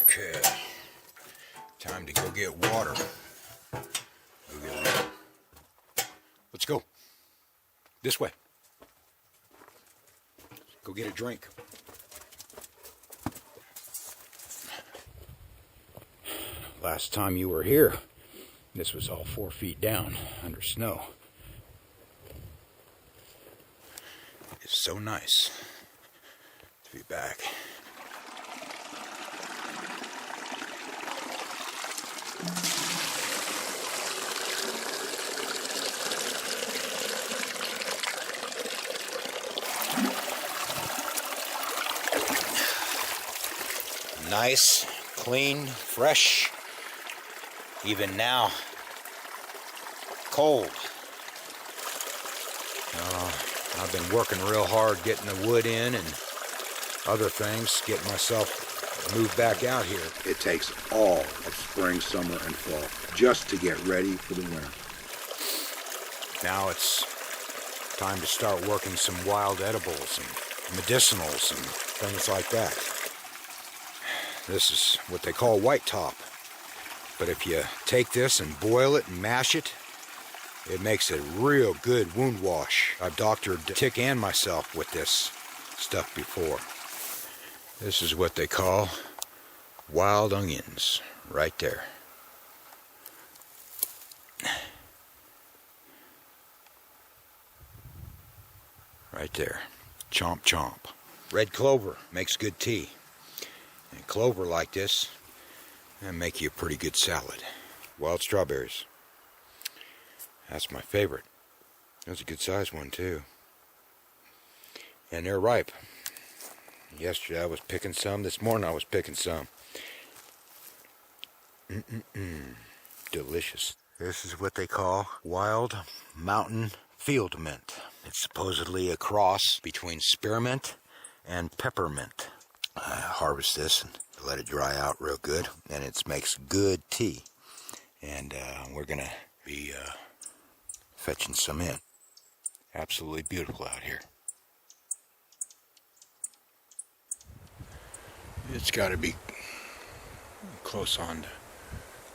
Okay, time to go get water. Let's go. This way. Go get a drink. Last time you were here, this was all 4 feet down under snow. It's so nice to be back. Nice, clean, fresh. Even now, cold. I've been working real hard getting the wood in and other things, getting myself moved back out here. It takes all of spring, summer, and fall just to get ready for the winter. Now it's time to start working some wild edibles and medicinals and things like that. This is what they call white top. But if you take this and boil it and mash it, it makes a real good wound wash. I've doctored Tick and myself with this stuff before. This is what they call wild onions, right there. Right there. Chomp chomp. Red clover makes good tea. And clover like this, that make you a pretty good salad. Wild strawberries. That's my favorite. That's a good sized one too. And they're ripe. Yesterday I was picking some. This morning I was picking some. Delicious. This is what they call wild mountain field mint. It's supposedly a cross between spearmint and peppermint. I harvest this and let it dry out real good, and it makes good tea. And we're gonna be fetching some in. Absolutely beautiful out here. It's got to be close on to,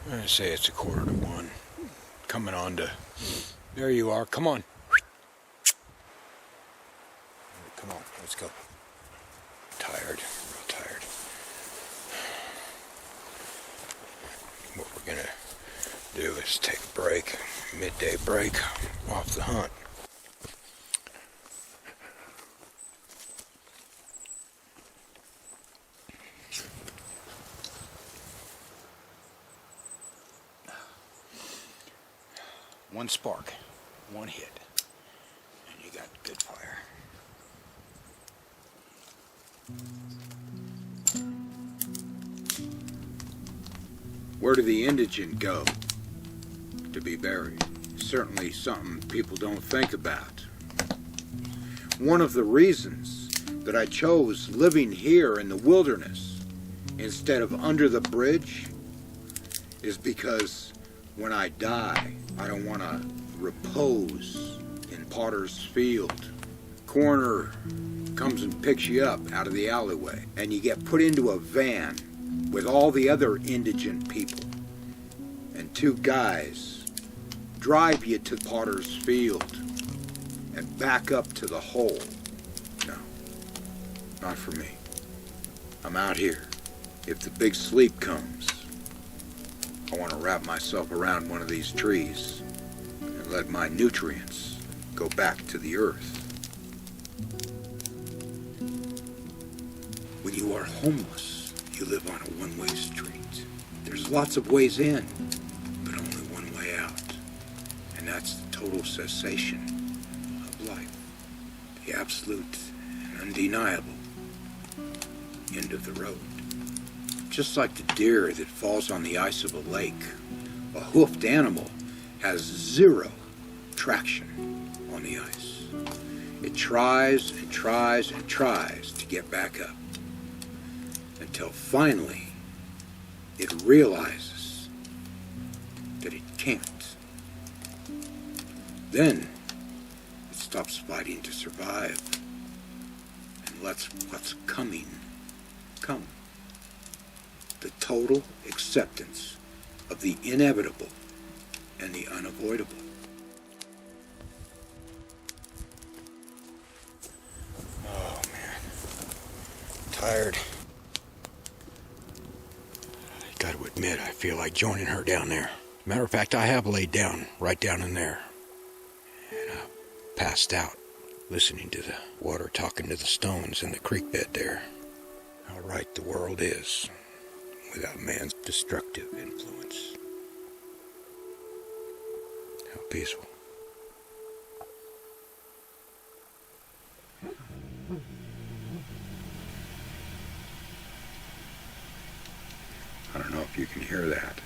I'm gonna say it's 1:45. Coming on to, there you are, come on. Come on, let's go. Tired, real tired. What we're gonna do is take a break, midday break off the hunt. One spark, one hit, and you got good fire. Where do the indigent go to be buried? Certainly something people don't think about. One of the reasons that I chose living here in the wilderness instead of under the bridge is because when I die, I don't want to repose in Potter's Field. Coroner comes and picks you up out of the alleyway, and you get put into a van with all the other indigent people. And two guys drive you to Potter's Field and back up to the hole. No, not for me. I'm out here. If the big sleep comes, I want to wrap myself around one of these trees and let my nutrients go back to the earth. When you are homeless, you live on a one-way street. There's lots of ways in, but only one way out. And that's the total cessation of life. The absolute and undeniable end of the road. Just like the deer that falls on the ice of a lake, a hoofed animal has zero traction on the ice. It tries and tries and tries to get back up until finally it realizes that it can't. Then it stops fighting to survive and lets what's coming come. The total acceptance of the inevitable and the unavoidable. Oh, man. Tired. I got to admit, I feel like joining her down there. Matter of fact, I have laid down, right down in there. And I passed out, listening to the water talking to the stones in the creek bed there. How right the world is without man's destructive influence. How peaceful. I don't know if you can hear that.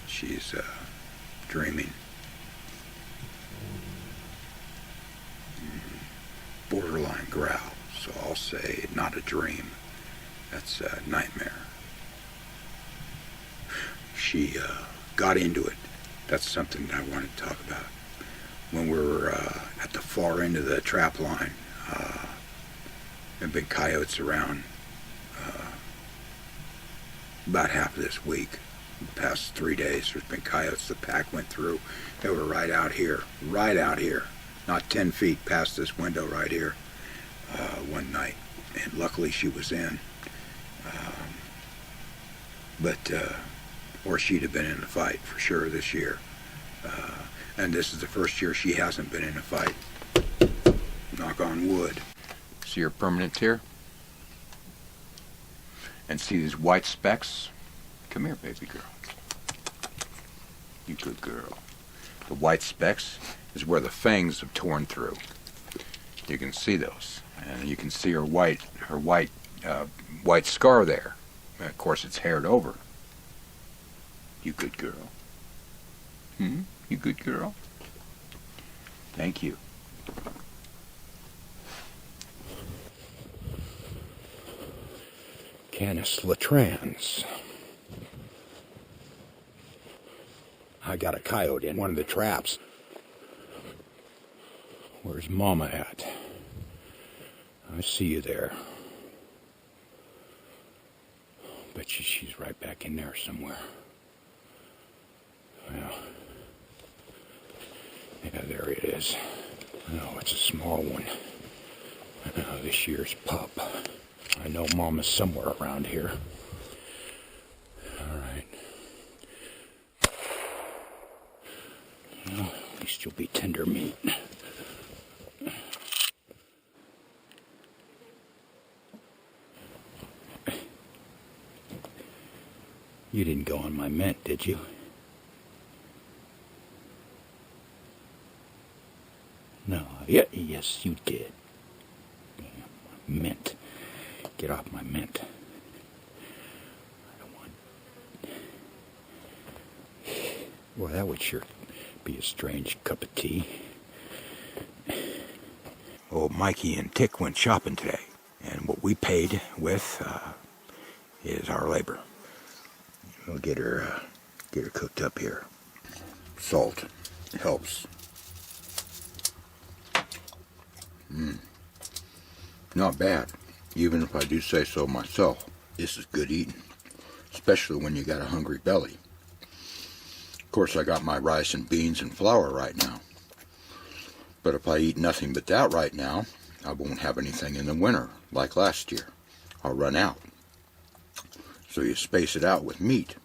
She's dreaming. Borderline growl, so I'll say not a dream. That's a nightmare. She got into it. That's something that I wanted to talk about. When we were at the far end of the trap line, there have been coyotes around about half of this week. The past 3 days, there's been coyotes. The pack went through. They were right out here, not 10 feet past this window right here one night. And luckily she was in. Or she'd have been in a fight for sure this year. And this is the first year she hasn't been in a fight. Knock on wood. See your permanent tear? And see these white specks? Come here, baby girl. You good girl. The white specks is where the fangs have torn through. You can see those. And you can see her white scar there. And of course, it's haired over. You good girl. You good girl. Thank you. Canis latrans. I got a coyote in one of the traps. Where's Mama at? I see you there. Bet she's right back in there somewhere. Well, yeah, there it is. Oh, it's a small one. This year's pup. I know Mama's somewhere around here. All right. Well, at least you'll be tender meat. You didn't go on my mint, did you? No. Yeah, yes, you did. Damn, mint. Get off my mint. Well, that would sure be a strange cup of tea. Old Mikey and Tick went shopping today, and what we paid with is our labor. We'll get her cooked up here. Salt helps. Not bad, even if I do say so myself. This is good eating, especially when you got a hungry belly. Of course, I got my rice and beans and flour right now. But if I eat nothing but that right now, I won't have anything in the winter, like last year. I'll run out. So you space it out with meat.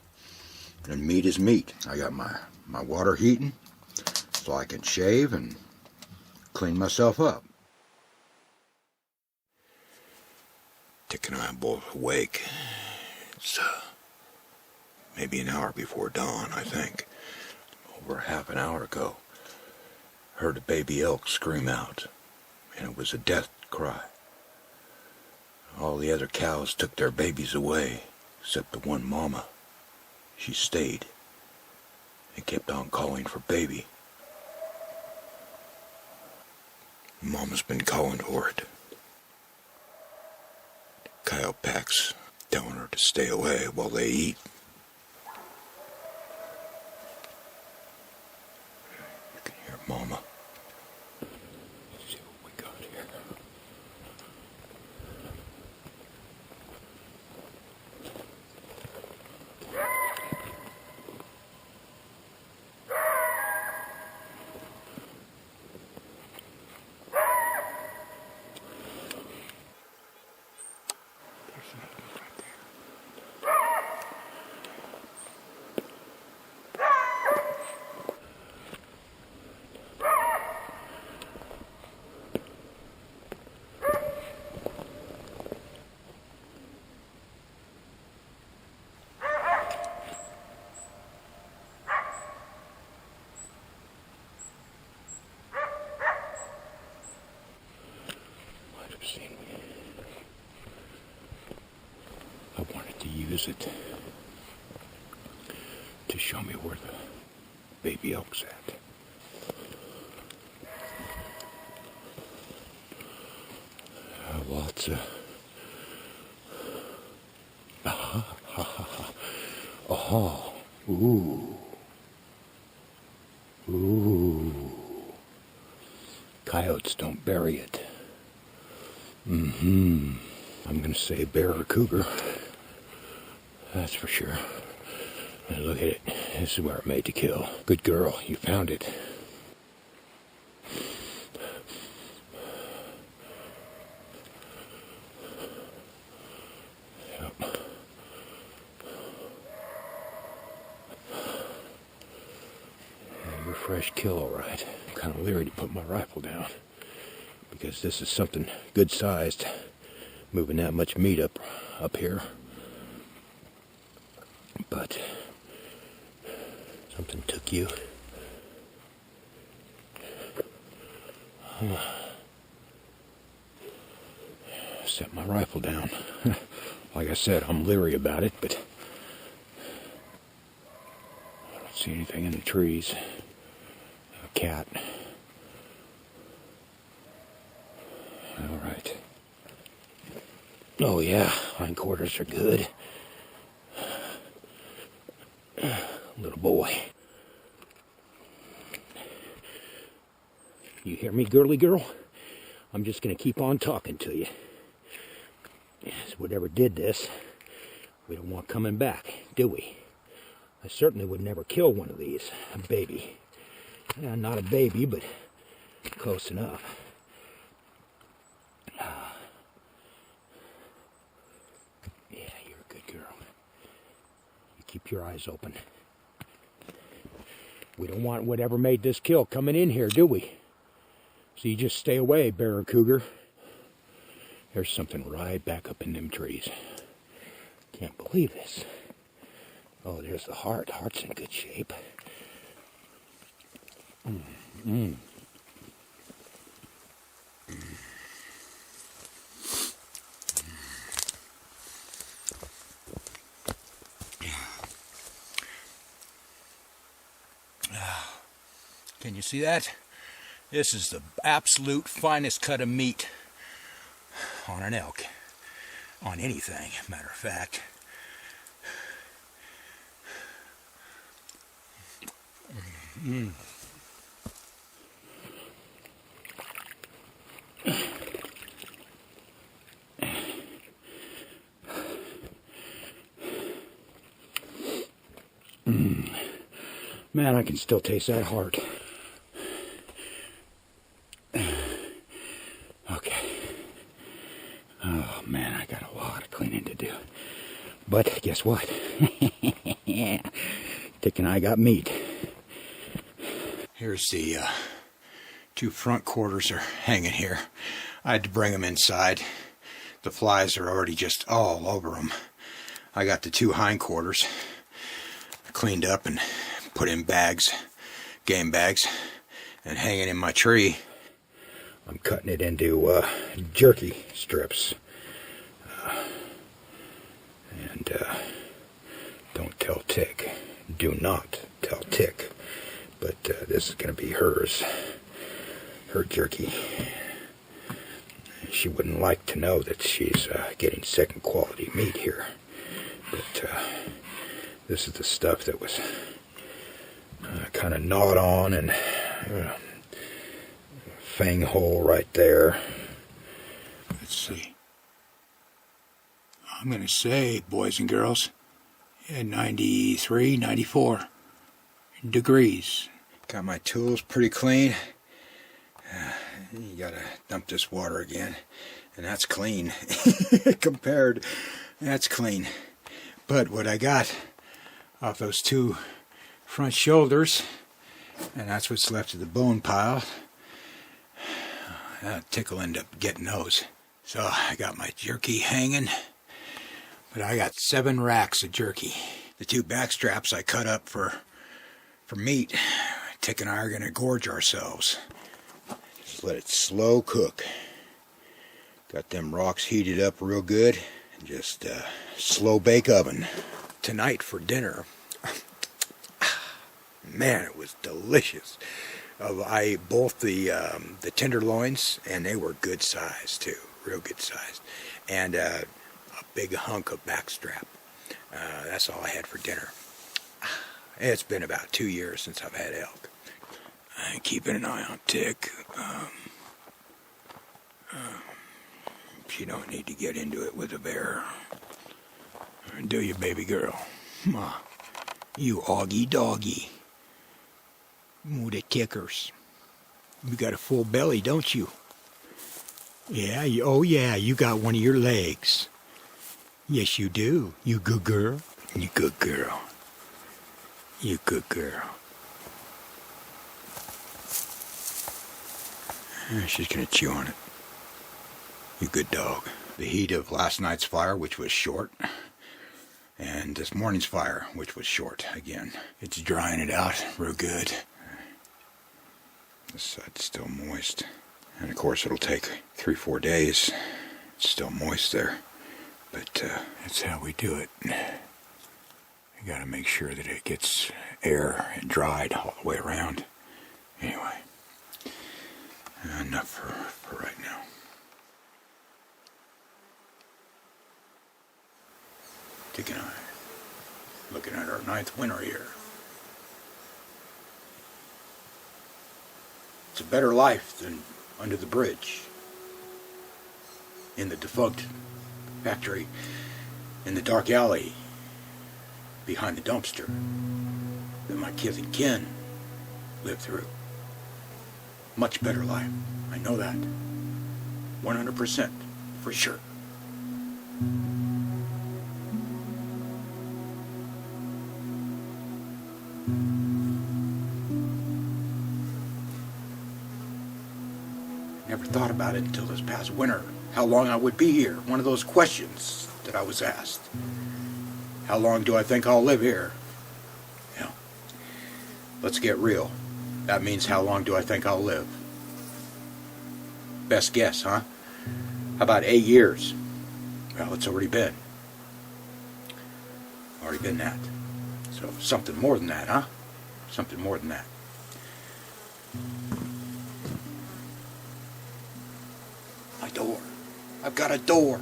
And meat is meat. I got my water heating, so I can shave and clean myself up. Tick and I are both awake. It's maybe an hour before dawn, I think. Over half an hour ago. Heard a baby elk scream out, and it was a death cry. All the other cows took their babies away, except the one mama. She stayed and kept on calling for baby. Mama's been calling for it. Coyote pack's telling her to stay away while they eat. You can hear Mama. Let's see what we got here. I wanted to use it to show me where the baby elk's at. Lots of... Oh, ooh. Ooh. Coyotes don't bury it. I'm gonna say bear or cougar. That's for sure. And look at it. This is where it made to kill. Good girl, you found it. Yep. You're a fresh kill, all right. I'm kind of leery to put my rifle down, because this is something good sized, moving that much meat up here. But something took you. Set my rifle down. Like I said, I'm leery about it, but I don't see anything in the trees. A cat. All right. Oh yeah, hindquarters are good. Little boy. You hear me, girly girl? I'm just gonna keep on talking to you. Yes, whatever did this, we don't want coming back, do we? I certainly would never kill one of these. A baby. Not a baby, but close enough. Yeah, you're a good girl. You keep your eyes open. We don't want whatever made this kill coming in here, do we? So you just stay away, bear or cougar. There's something right back up in them trees. Can't believe this. Oh, there's the heart. Heart's in good shape. Can you see that? This is the absolute finest cut of meat on an elk. On anything, matter of fact. Man, I can still taste that heart. Okay. Oh man, I got a lot of cleaning to do. But guess what? Dick and I got meat. Here's the two front quarters are hanging here. I had to bring them inside. The flies are already just all over them. I got the two hind quarters cleaned up and put in bags, game bags, and hanging in my tree. I'm cutting it into jerky strips. And don't tell Tick. Do not tell Tick. But this is going to be hers. Her jerky. She wouldn't like to know that she's getting second quality meat here. But this is the stuff that was kind of gnawed on and fang hole right there. Let's see. I'm going to say, boys and girls, 93, 94 degrees. Got my tools pretty clean. You gotta dump this water again. And that's clean. Compared, that's clean. But what I got off those two front shoulders, and that's what's left of the bone pile, Tick will end up getting those. So I got my jerky hanging, but I got 7 racks of jerky. The 2 back straps I cut up for meat. Tick and I are going to gorge ourselves. Just let it slow cook. Got them rocks heated up real good. And just slow bake oven. Tonight for dinner, man, it was delicious. I ate both the tenderloins, and they were good size too, real good size, and a big hunk of backstrap. That's all I had for dinner. It's been about 2 years since I've had elk. I'm keeping an eye on Tick. She don't need to get into it with a bear. Do you, baby girl? Ma, you augie doggy. Ooh, the tickers. You got a full belly, don't you? Yeah, oh yeah, you got one of your legs. Yes, you do. You good girl. You good girl. You good girl. She's gonna chew on it. You good dog. The heat of last night's fire, which was short, and this morning's fire, which was short again. It's drying it out real good. This side's still moist. And of course it'll take 3-4 days. It's still moist there. But that's how we do it. You gotta make sure that it gets air and dried all the way around. Anyway, enough for right now. Tick and I, looking at our 9th winter here. It's a better life than under the bridge, in the defunct factory, in the dark alley, behind the dumpster, that my kith and kin lived through. Much better life. I know that. 100% for sure. Never thought about it until this past winter. How long I would be here. One of those questions that I was asked. How long do I think I'll live here? Yeah. Let's get real. That means how long do I think I'll live? Best guess, huh? How about 8 years? Well, it's already been. that. So something more than that, huh? Something more than that. My door. I've got a door.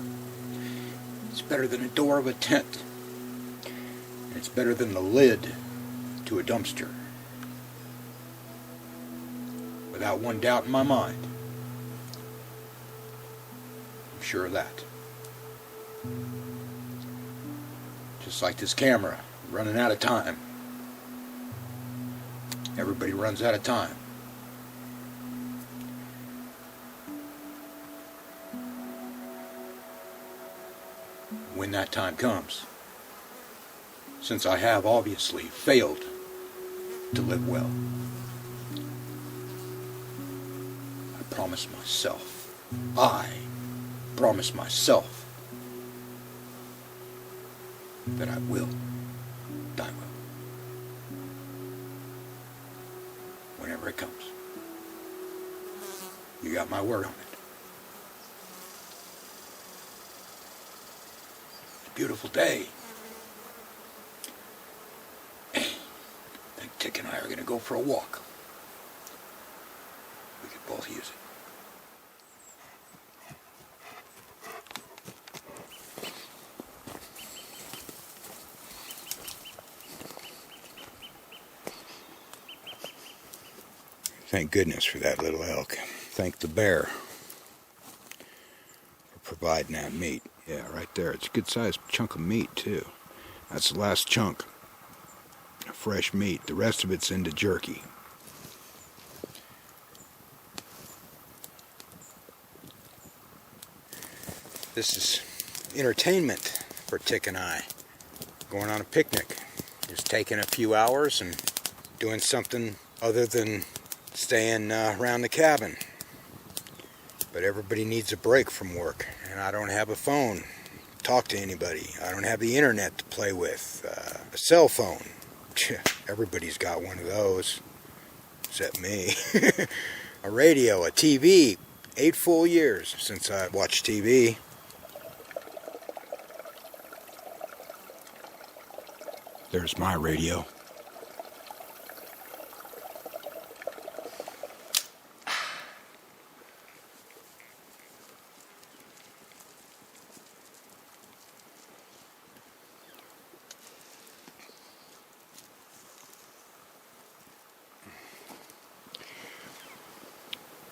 It's better than a door of a tent. And it's better than the lid to a dumpster. Without one doubt in my mind. I'm sure of that. Just like this camera, running out of time. Everybody runs out of time. When that time comes, since I have obviously failed to live well, I promise myself that I will die well. Whenever it comes. You got my word on it. It's a beautiful day. I think Tick and I are going to go for a walk. We could both use it. Thank goodness for that little elk. Thank the bear for providing that meat. Yeah, right there. It's a good sized chunk of meat, too. That's the last chunk of fresh meat. The rest of it's into jerky. This is entertainment for Tick and I. Going on a picnic. Just taking a few hours and doing something other than staying around the cabin. But everybody needs a break from work, and I don't have a phone to talk to anybody. I don't have the internet to play with. A cell phone. Everybody's got one of those, except me. A radio, a TV. 8 full years since I watched TV. There's my radio.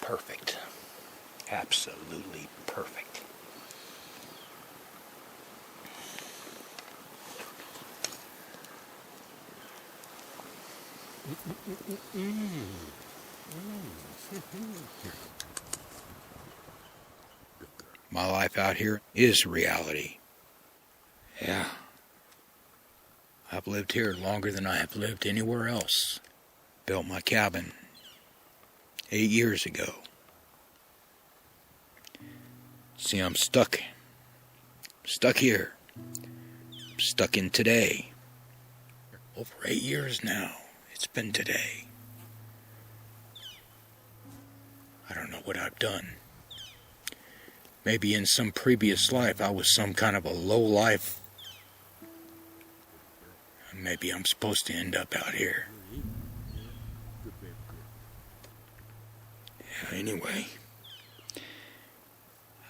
Perfect. Absolutely perfect. My life out here is reality. Yeah. I've lived here longer than I have lived anywhere else. Built my cabin 8 years ago. See, I'm stuck. Stuck here. Stuck in today. Over 8 years now, it's been today. I don't know what I've done. Maybe in some previous life I was some kind of a low-life. Maybe I'm supposed to end up out here. Yeah, anyway,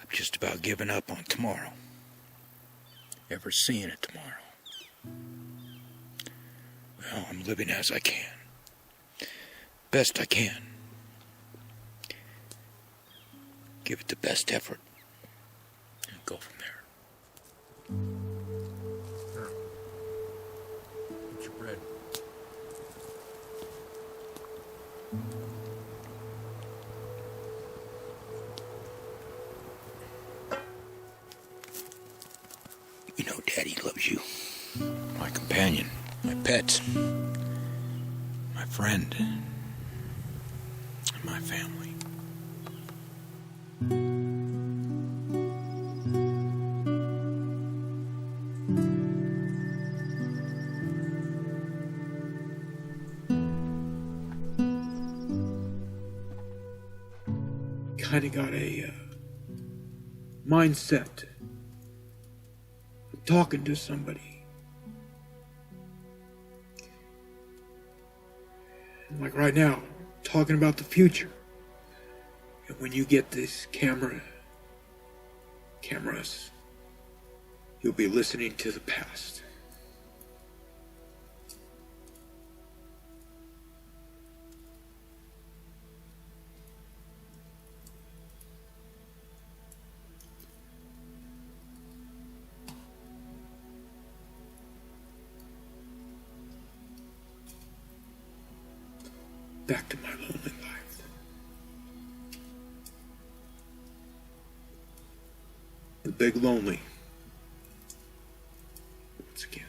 I've just about given up on tomorrow. Ever seeing it tomorrow. Well, I'm living as I can. Best I can. Give it the best effort. And go from there. Here. Get your bread. You know Daddy loves you. My companion, my pet, my friend, and my family. Kind of got a mindset of talking to somebody. Like right now, talking about the future. And when you get these cameras, you'll be listening to the past. Back to my lonely life. The big lonely. Once again.